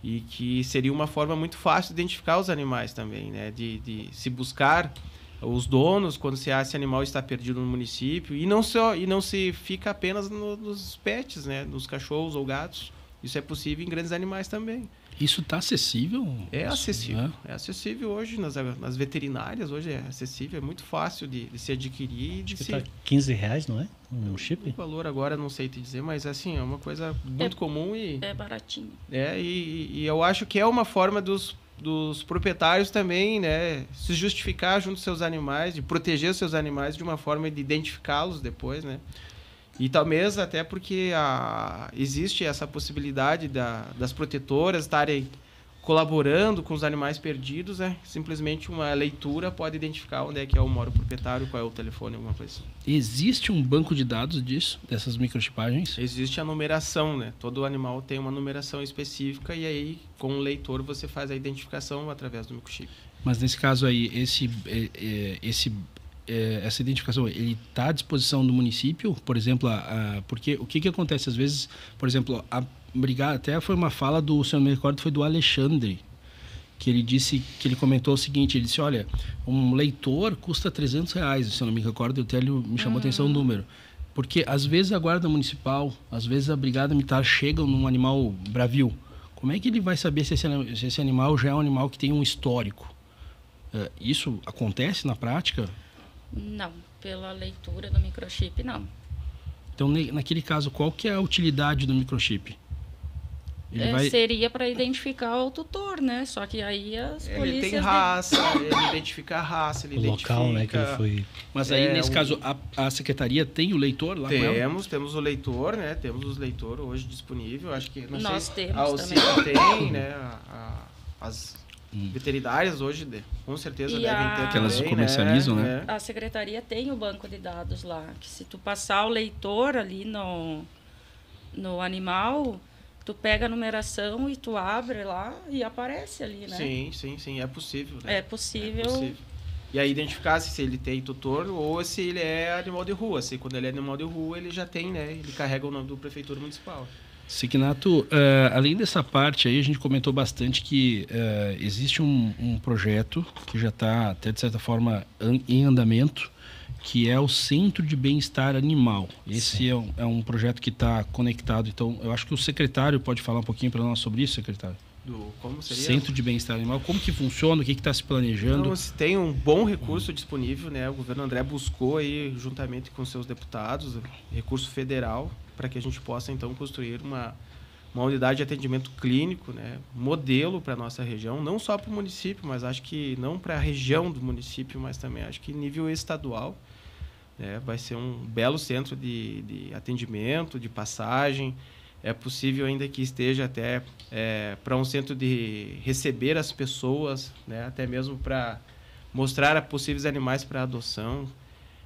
e que seria uma forma muito fácil de identificar os animais também, né? De se buscar os donos quando esse animal está perdido no município e não se fica apenas nos pets, né? Nos cachorros ou gatos. Isso é possível em grandes animais também. Isso está acessível? É acessível. Né? É acessível hoje nas veterinárias. Hoje é acessível, é muito fácil de se adquirir. E de Acho que tá R$15, não é? Um chip? O valor agora não sei te dizer, mas assim, é uma coisa muito comum e... É baratinho. E eu acho que é uma forma dos proprietários também, né, se justificar junto aos seus animais, de proteger os seus animais de uma forma de identificá-los depois, né? E talvez até porque existe essa possibilidade das protetoras estarem colaborando com os animais perdidos, né? Simplesmente uma leitura pode identificar onde é que mora o proprietário, qual é o telefone, alguma coisa assim. Existe um banco de dados dessas microchipagens? Existe a numeração, né? Todo animal tem uma numeração específica e aí, com o leitor, você faz a identificação através do microchip. Mas nesse caso aí, essa identificação, ele está à disposição do município, por exemplo, porque o que acontece às vezes, por exemplo, até foi uma fala se eu não me recordo, foi do Alexandre, que ele disse, que ele comentou o seguinte, ele disse, olha, um leitor custa R$300, se eu não me recordo, até ele me chamou a atenção o número, porque às vezes a guarda municipal, às vezes a brigada militar chegam num animal bravio, como é que ele vai saber se esse animal já é um animal que tem um histórico? Isso acontece na prática? Não, pela leitura do microchip, não. Então, naquele caso, qual que é a utilidade do microchip? Seria para identificar o tutor, né? Só que aí as polícias... Ele tem raça, ele identifica a raça, ele identifica... local, né, que ele foi... Mas aí, nesse caso, a secretaria tem o leitor lá com ela? Temos o leitor, né? Temos os leitores hoje disponível. Acho que, Nós temos a OCIP tem, né? As veterinárias hoje, com certeza, devem ter também, que elas comercializam, né? A secretaria tem o banco de dados lá, que se tu passar o leitor ali no animal... Tu pega a numeração e tu abre lá e aparece ali, né? Sim, é possível. Né? É possível. E aí identificar se ele tem tutor ou se ele é animal de rua. Se quando ele é animal de rua, ele já tem, né? Ele carrega o nome do Prefeitura Municipal. Signato, além dessa parte aí, a gente comentou bastante que existe um projeto que já está, até de certa forma, em andamento, que é o Centro de Bem-Estar Animal. Esse é um projeto que está conectado. Então, eu acho que o secretário pode falar um pouquinho para nós sobre isso, secretário. Como seria? Centro de Bem-Estar Animal. Como que funciona? O que está se planejando? Então, se tem um bom recurso disponível, né? O governo André buscou aí, juntamente com seus deputados, recurso federal, para que a gente possa, então, construir uma unidade de atendimento clínico, né? Modelo para a nossa região, não só para o município, mas acho que não para a região do município, mas também acho que nível estadual. Vai ser um belo centro de atendimento, de passagem. É possível ainda que esteja até para um centro de receber as pessoas, né? Até mesmo para mostrar a possíveis animais para adoção.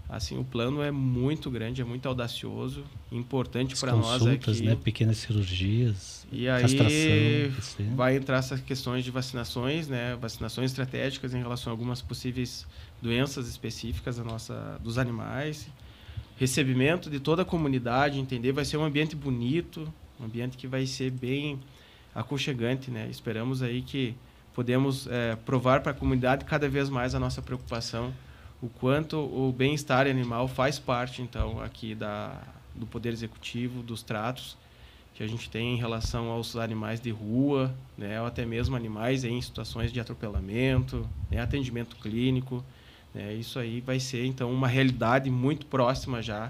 Assim, o plano é muito grande, é muito audacioso, importante para nós consultas, aqui. Né? Pequenas cirurgias, e aí castração. Vai entrar essas questões de vacinações, né? Vacinações estratégicas em relação a algumas possíveis doenças específicas dos animais. Recebimento de toda a comunidade, entender, vai ser um ambiente bonito, um ambiente que vai ser bem aconchegante, né? Esperamos aí que podemos provar para a comunidade cada vez mais a nossa preocupação, o quanto o bem-estar animal faz parte, então, aqui do Poder Executivo, dos tratos que a gente tem em relação aos animais de rua, né, ou até mesmo animais em situações de atropelamento, né, atendimento clínico. Né, isso aí vai ser, então, uma realidade muito próxima já,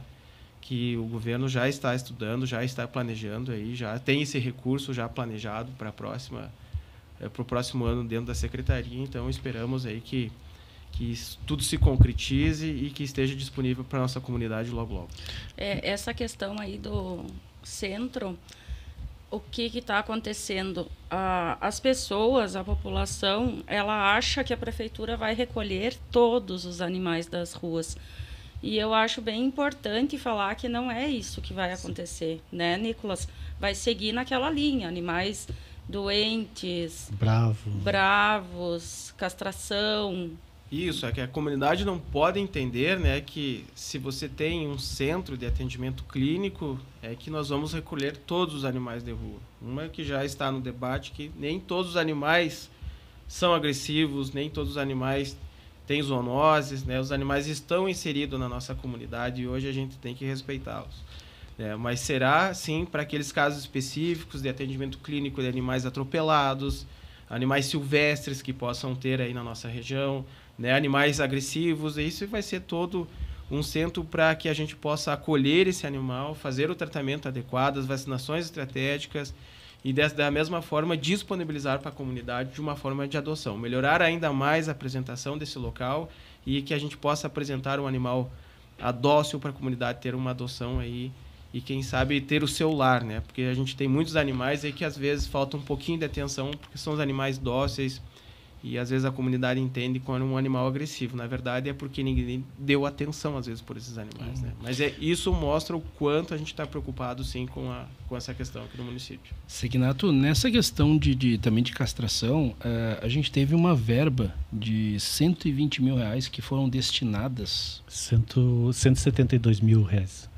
que o governo já está estudando, já está planejando, aí, já tem esse recurso já planejado para o próximo ano dentro da Secretaria. Então, esperamos aí que tudo se concretize e que esteja disponível para a nossa comunidade logo, logo. Essa questão aí do centro, o que está acontecendo? As pessoas, a população, ela acha que a prefeitura vai recolher todos os animais das ruas. E eu acho bem importante falar que não é isso que vai acontecer, né, Nicolas? Vai seguir naquela linha, animais doentes, bravos, castração. Isso, é que a comunidade não pode entender, né, que se você tem um centro de atendimento clínico, é que nós vamos recolher todos os animais de rua. Uma que já está no debate, que nem todos os animais são agressivos, nem todos os animais têm zoonoses, né, os animais estão inseridos na nossa comunidade e hoje a gente tem que respeitá-los. Mas será, sim, para aqueles casos específicos de atendimento clínico de animais atropelados, animais silvestres que possam ter aí na nossa região, né, animais agressivos. Isso vai ser todo um centro para que a gente possa acolher esse animal, fazer o tratamento adequado, as vacinações estratégicas e, da mesma forma, disponibilizar para a comunidade de uma forma de adoção. Melhorar ainda mais a apresentação desse local e que a gente possa apresentar um animal dócil para a comunidade ter uma adoção aí e, quem sabe, ter o seu lar, né? Porque a gente tem muitos animais aí que, às vezes, falta um pouquinho de atenção porque são os animais dóceis. E, às vezes, a comunidade entende como um animal agressivo. Na verdade, é porque ninguém deu atenção, às vezes, por esses animais. Né? Mas isso mostra o quanto a gente está preocupado, sim, com essa questão aqui no município. Signato, nessa questão também de castração, a gente teve uma verba de R$120 mil que foram destinadas... 172 mil reais.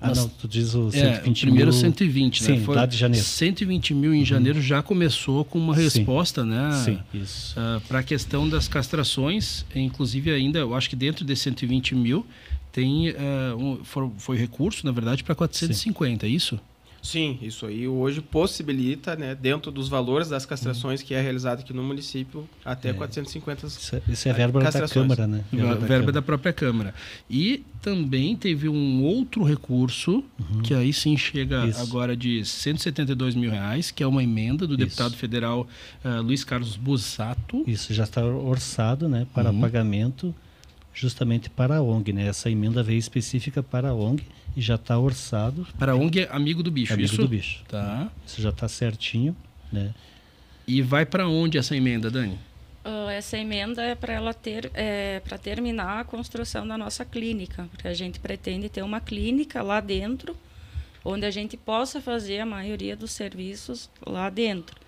Não, tu diz o 120 primeiro mil... 120, né? Sim, foi lá de janeiro. 120 mil em janeiro já começou com uma resposta, né? Sim, isso. Para a questão das castrações, inclusive ainda, eu acho que dentro de 120 mil tem, foi recurso, na verdade, para 450, é isso? Sim, isso aí hoje possibilita, né, dentro dos valores das castrações que é realizado aqui no município, até 450 Isso é verba da Câmara, né? Verba da própria Câmara. E também teve um outro recurso, que aí sim chega agora de R$172 mil, que é uma emenda do deputado federal Luiz Carlos Busato. Isso já está orçado, né, para pagamento justamente para a ONG, né? Essa emenda veio específica para a ONG e já está orçado. Para a ONG Amigo do Bicho, Amigo isso? do Bicho. Tá. Isso já está certinho, né? E vai para onde essa emenda, Dani? Essa emenda é para ela para terminar a construção da nossa clínica, porque a gente pretende ter uma clínica lá dentro, onde a gente possa fazer a maioria dos serviços lá dentro.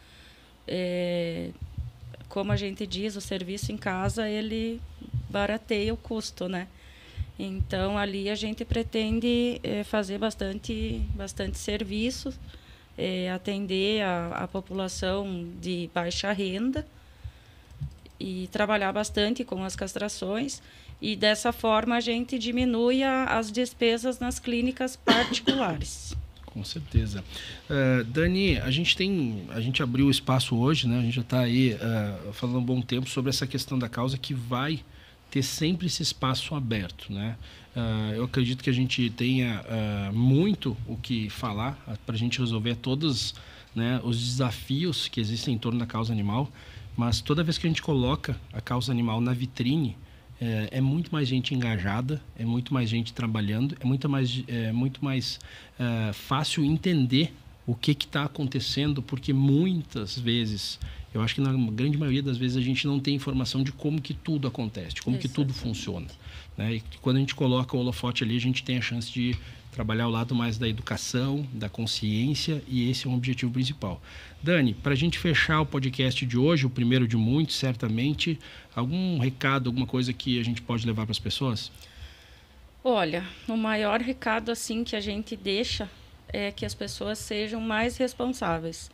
Como a gente diz, o serviço em casa, ele barateia o custo, né? Então, ali a gente pretende fazer bastante serviço, atender a população de baixa renda e trabalhar bastante com as castrações. E, dessa forma, a gente diminui as despesas nas clínicas particulares. Com certeza. Dani, a gente abriu o espaço hoje, né? A gente já está aí falando um bom tempo sobre essa questão da causa, que vai ter sempre esse espaço aberto, né? Eu acredito que a gente tenha muito o que falar para a gente resolver todos, né, os desafios que existem em torno da causa animal, mas toda vez que a gente coloca a causa animal na vitrine, é muito mais gente engajada, é muito mais gente trabalhando, é muito mais fácil entender o que está acontecendo, porque muitas vezes, eu acho que na grande maioria das vezes, a gente não tem informação de como que tudo acontece, de como que tudo funciona, né? E quando a gente coloca o holofote ali, a gente tem a chance de trabalhar o lado mais da educação, da consciência, e esse é um objetivo principal. Dani, para a gente fechar o podcast de hoje, o primeiro de muitos, certamente, algum recado, alguma coisa que a gente pode levar para as pessoas? Olha, o maior recado assim que a gente deixa é que as pessoas sejam mais responsáveis.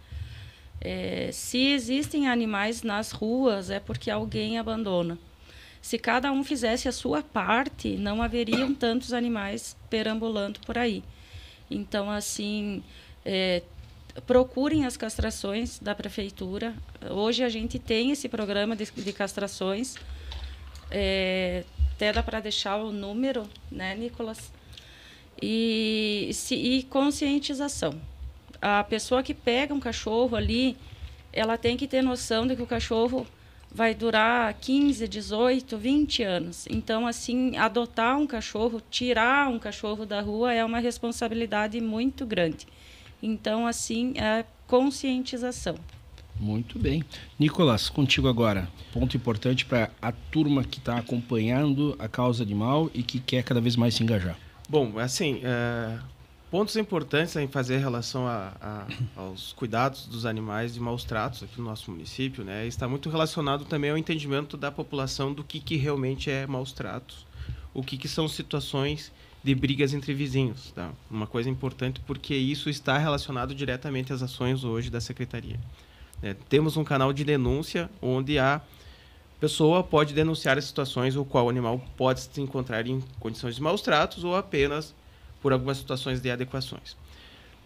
Se existem animais nas ruas, é porque alguém abandona. Se cada um fizesse a sua parte, não haveriam tantos animais perambulando por aí. Então, assim, procurem as castrações da prefeitura. Hoje a gente tem esse programa de castrações. Até dá para deixar o número, né, Nicolas? E conscientização. A pessoa que pega um cachorro ali, ela tem que ter noção de que o cachorro vai durar 15, 18, 20 anos. Então, assim, adotar um cachorro, tirar um cachorro da rua é uma responsabilidade muito grande. Então, assim, é conscientização. Muito bem. Nicolas, contigo agora. Ponto importante para a turma que está acompanhando a causa animal e que quer cada vez mais se engajar. Bom, assim, pontos importantes em fazer relação aos cuidados dos animais e maus tratos aqui no nosso município, né, está muito relacionado também ao entendimento da população do que realmente é maus tratos, o que são situações de brigas entre vizinhos. Tá? Uma coisa importante, porque isso está relacionado diretamente às ações hoje da Secretaria. Temos um canal de denúncia onde a pessoa pode denunciar as situações ou qual animal pode se encontrar em condições de maus tratos ou apenas por algumas situações de adequações.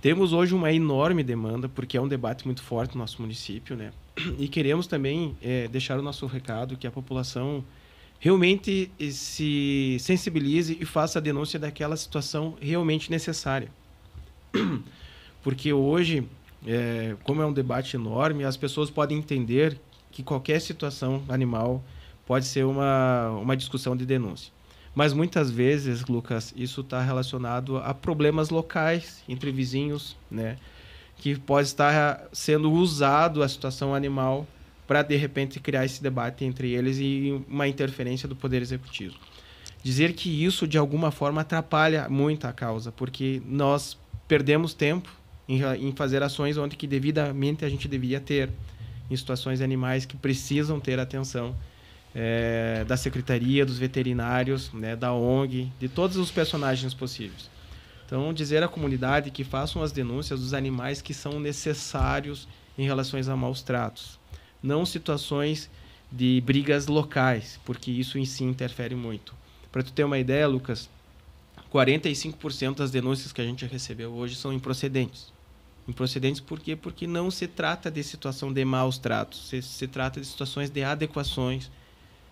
Temos hoje uma enorme demanda, porque é um debate muito forte no nosso município, né? E queremos também deixar o nosso recado que a população realmente se sensibilize e faça a denúncia daquela situação realmente necessária. Porque hoje, como é um debate enorme, as pessoas podem entender que qualquer situação animal pode ser uma discussão de denúncia. Mas muitas vezes, Lucas, isso está relacionado a problemas locais entre vizinhos, né? Que pode estar sendo usado a situação animal para, de repente, criar esse debate entre eles e uma interferência do Poder Executivo. Dizer que isso, de alguma forma, atrapalha muito a causa, porque nós perdemos tempo em fazer ações onde que devidamente a gente devia ter, em situações animais que precisam ter atenção da Secretaria, dos veterinários, né, da ONG, de todos os personagens possíveis. Então, dizer à comunidade que façam as denúncias dos animais que são necessários em relação a maus tratos. Não situações de brigas locais, porque isso em si interfere muito. Para tu ter uma ideia, Lucas, 45% das denúncias que a gente recebeu hoje são improcedentes. improcedentes. Por quê? Porque não se trata de situação de maus tratos, se trata de situações de adequações.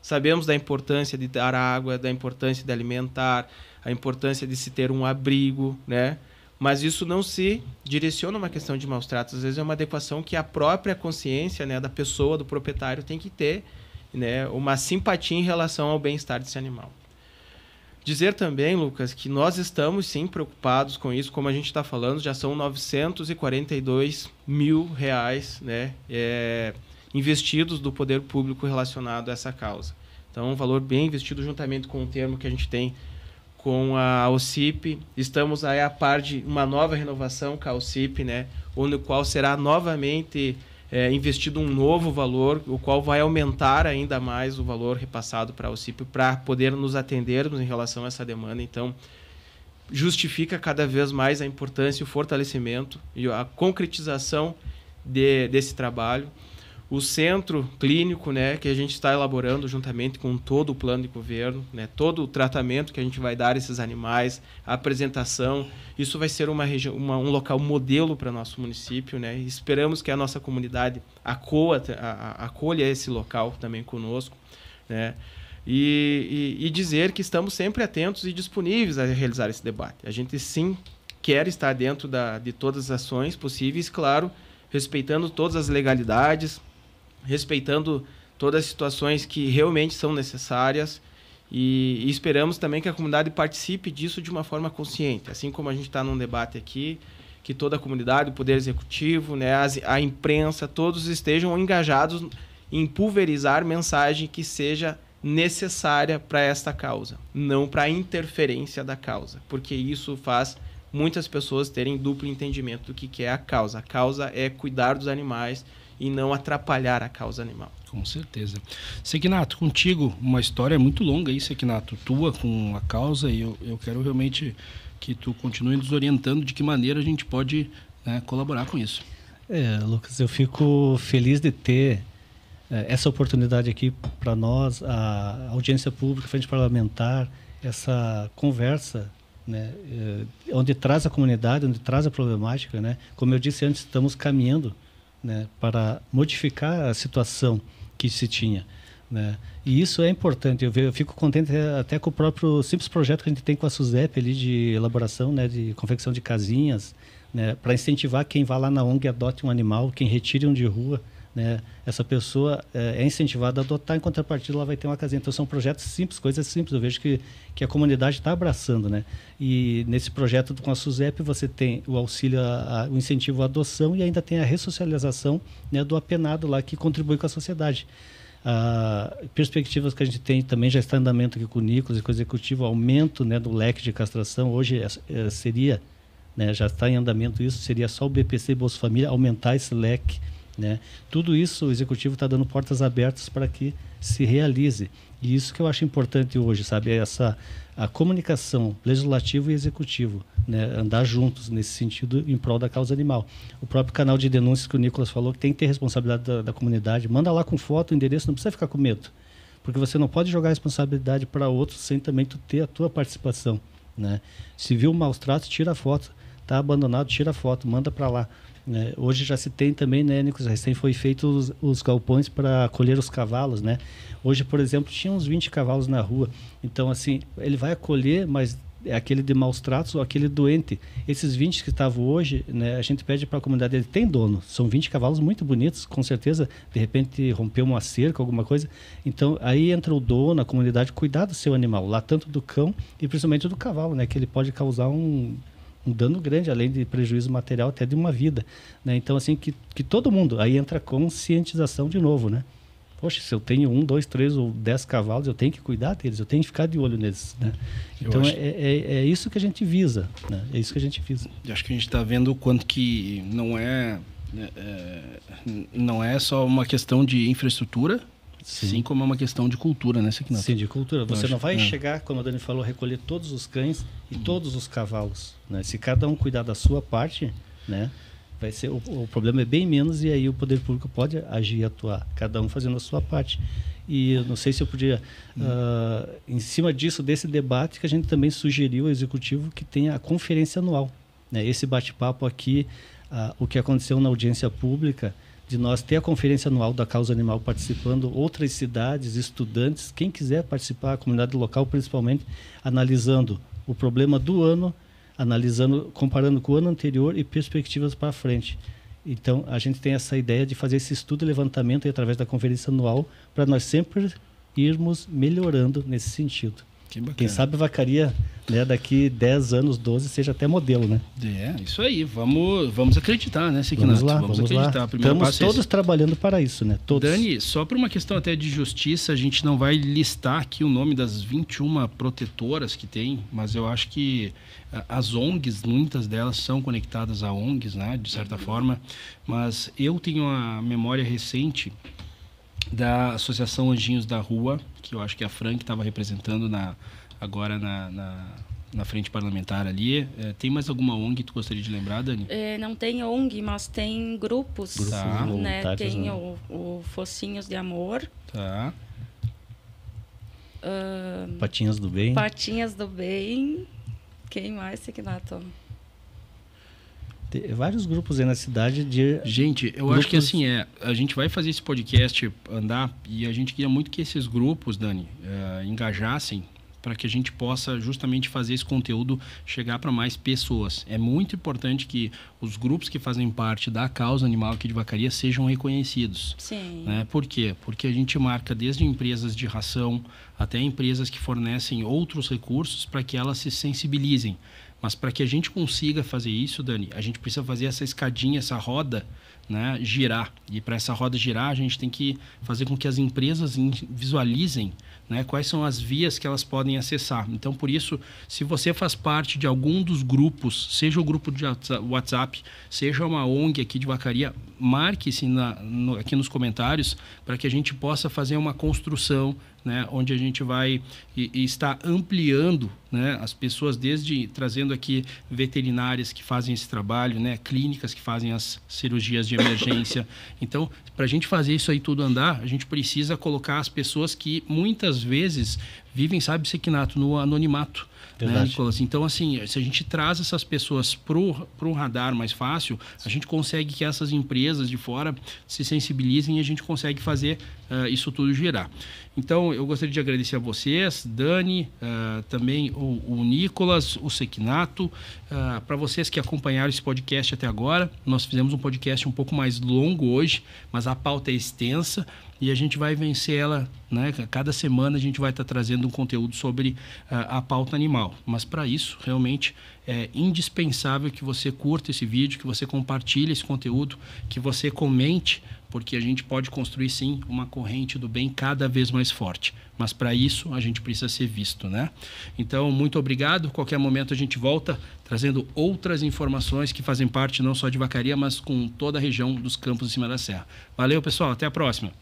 Sabemos da importância de dar água, da importância de alimentar, a importância de se ter um abrigo, né? Mas isso não se direciona a uma questão de maus tratos. Às vezes é uma adequação que a própria consciência, né, da pessoa, do proprietário, tem que ter, né, uma simpatia em relação ao bem-estar desse animal. Dizer também, Lucas, que nós estamos sim preocupados com isso, como a gente está falando, já são R$942 mil, né, investidos do poder público relacionado a essa causa. Então, um valor bem investido juntamente com o termo que a gente tem com a OCIP. Estamos aí a par de uma nova renovação com a OCIP, né, onde o qual será novamente investido um novo valor, o qual vai aumentar ainda mais o valor repassado para a OCIP para poder nos atendermos em relação a essa demanda. Então, justifica cada vez mais a importância, o fortalecimento e a concretização desse trabalho. O centro clínico, né, que a gente está elaborando juntamente com todo o plano de governo, né, todo o tratamento que a gente vai dar a esses animais, a apresentação, isso vai ser um local modelo para nosso município, né? Esperamos que a nossa comunidade acolha esse local também conosco, né? E dizer que estamos sempre atentos e disponíveis a realizar esse debate. A gente sim quer estar dentro de todas as ações possíveis, claro, respeitando todas as legalidades, respeitando todas as situações que realmente são necessárias e esperamos também que a comunidade participe disso de uma forma consciente. Assim como a gente está num debate aqui, que toda a comunidade, o Poder Executivo, né, a imprensa, todos estejam engajados em pulverizar mensagem que seja necessária para esta causa, não para a interferência da causa, porque isso faz muitas pessoas terem duplo entendimento do que é a causa. A causa é cuidar dos animais e não atrapalhar a causa animal. Com certeza. Sequinato, contigo, uma história muito longa aí, Sequinato, tua com a causa, e eu quero realmente que tu continue nos orientando de que maneira a gente pode, né, colaborar com isso. Lucas, eu fico feliz de ter essa oportunidade aqui para nós, a audiência pública, a frente parlamentar, essa conversa, né, onde traz a comunidade, onde traz a problemática, né? Como eu disse antes, estamos caminhando, né, para modificar a situação que se tinha, né? E isso é importante. Eu fico contente até com o próprio simples projeto que a gente tem com a SUSEP ali de elaboração, né, de confecção de casinhas, né, para incentivar quem vá lá na ONG e adote um animal, quem retire um de rua, né, essa pessoa é incentivada a adotar, em contrapartida ela vai ter uma casinha. Então são projetos simples, coisas simples. Eu vejo que a comunidade está abraçando, né? E nesse projeto com a SUSEP você tem o auxílio, o incentivo à adoção e ainda tem a ressocialização, né, do apenado lá que contribui com a sociedade. Perspectivas que a gente tem também já está em andamento aqui com o Nicolas e com o Executivo, aumento, né, do leque de castração. Hoje seria, né, já está em andamento isso, seria só o BPC e Bolsa Família aumentar esse leque, né? Tudo isso o Executivo está dando portas abertas para que se realize. E isso que eu acho importante hoje, sabe? A comunicação legislativo e executivo, né, andar juntos nesse sentido em prol da causa animal. O próprio canal de denúncias que o Nicolas falou, que tem que ter responsabilidade da comunidade, manda lá com foto, endereço, não precisa ficar com medo, porque você não pode jogar a responsabilidade para outros sem também tu ter a tua participação, né? Se viu maus tratos, tira a foto, está abandonado, tira a foto, manda para lá. Hoje já se tem também, né, Nicolas, recém foi feito os galpões para acolher os cavalos, né? Hoje, por exemplo, tinha uns 20 cavalos na rua. Então, assim, ele vai acolher, mas é aquele de maus tratos ou aquele doente. Esses 20 que estavam hoje, né, a gente pede para a comunidade, ele tem dono. São 20 cavalos muito bonitos, com certeza, de repente rompeu uma cerca, alguma coisa. Então, aí entra o dono, a comunidade, cuidar do seu animal, lá tanto do cão e principalmente do cavalo, né, que ele pode causar um dano grande, além de prejuízo material, até de uma vida, né? Então, assim, que todo mundo, aí entra a conscientização de novo, né? Poxa, se eu tenho 1, 2, 3 ou 10 cavalos, eu tenho que cuidar deles, eu tenho que ficar de olho neles, né? Então, é isso que a gente visa, né? É isso que a gente visa. Eu acho que a gente está vendo o quanto que não é só uma questão de infraestrutura, sim, como é uma questão de cultura, né, Sequinato? Sim, de cultura. Você não vai chegar, como a Dani falou, recolher todos os cães e todos os cavalos, né? Se cada um cuidar da sua parte, né, vai ser o problema é bem menos e aí o poder público pode agir e atuar, cada um fazendo a sua parte. E eu não sei se eu podia, em cima disso, desse debate, que a gente também sugeriu ao Executivo que tenha a conferência anual, né? Esse bate-papo aqui, o que aconteceu na audiência pública, de nós ter a conferência anual da causa animal participando, outras cidades, estudantes, quem quiser participar, a comunidade local principalmente, analisando o problema do ano, analisando, comparando com o ano anterior e perspectivas para frente. Então, a gente tem essa ideia de fazer esse estudo e levantamento aí, através da conferência anual, para nós sempre irmos melhorando nesse sentido. Quem sabe Vacaria, né, daqui 10 anos, 12, seja até modelo, né? Isso aí. Vamos acreditar, né, Sequinato? Vamos acreditar. Estamos todos trabalhando para isso, né? Todos. Dani, só por uma questão até de justiça, a gente não vai listar aqui o nome das 21 protetoras que tem, mas eu acho que as ONGs, muitas delas são conectadas a ONGs, né, de certa forma, mas eu tenho a memória recente da Associação Anjinhos da Rua, que eu acho que a Fran que estava representando agora na frente parlamentar ali. Tem mais alguma ONG que tu gostaria de lembrar, Dani? Não tem ONG, mas tem grupos. Tá. Né? Tem o Focinhos de Amor. Tá. Patinhas do Bem. Patinhas do Bem. Quem mais, Sequinato? Tem vários grupos aí na cidade Gente, eu acho que assim, a gente vai fazer esse podcast andar e a gente queria muito que esses grupos, Dani, engajassem para que a gente possa justamente fazer esse conteúdo chegar para mais pessoas. É muito importante que os grupos que fazem parte da causa animal aqui de Vacaria sejam reconhecidos. Sim. Né? Por quê? Porque a gente marca desde empresas de ração até empresas que fornecem outros recursos para que elas se sensibilizem. Mas para que a gente consiga fazer isso, Dani, a gente precisa fazer essa escadinha, essa roda, né, girar. E para essa roda girar, a gente tem que fazer com que as empresas visualizem, né, quais são as vias que elas podem acessar. Então, por isso, se você faz parte de algum dos grupos, seja o grupo de WhatsApp, seja uma ONG aqui de Vacaria, marque-se aqui nos comentários para que a gente possa fazer uma construção, né, onde a gente vai e está ampliando, né, as pessoas, desde trazendo aqui veterinárias que fazem esse trabalho, né, clínicas que fazem as cirurgias de emergência. Então, para a gente fazer isso aí tudo andar, a gente precisa colocar as pessoas que muitas vezes vivem, sabe, Sequinato, no anonimato. Né, Nicolas? Então, assim, se a gente traz essas pessoas para o radar mais fácil, a gente consegue que essas empresas de fora se sensibilizem e a gente consegue fazer isso tudo girar. Então, eu gostaria de agradecer a vocês, Dani, também o Nicolas, o Sequinato, para vocês que acompanharam esse podcast até agora. Nós fizemos um podcast um pouco mais longo hoje, mas a pauta é extensa e a gente vai vencer ela, né? Cada semana a gente vai estar trazendo um conteúdo sobre a pauta animal. Mas para isso, realmente, é indispensável que você curta esse vídeo, que você compartilhe esse conteúdo, que você comente, porque a gente pode construir, sim, uma corrente do bem cada vez mais forte. Mas para isso, a gente precisa ser visto, né? Então, muito obrigado. Qualquer momento a gente volta trazendo outras informações que fazem parte não só de Vacaria, mas com toda a região dos Campos de Cima da Serra. Valeu, pessoal. Até a próxima.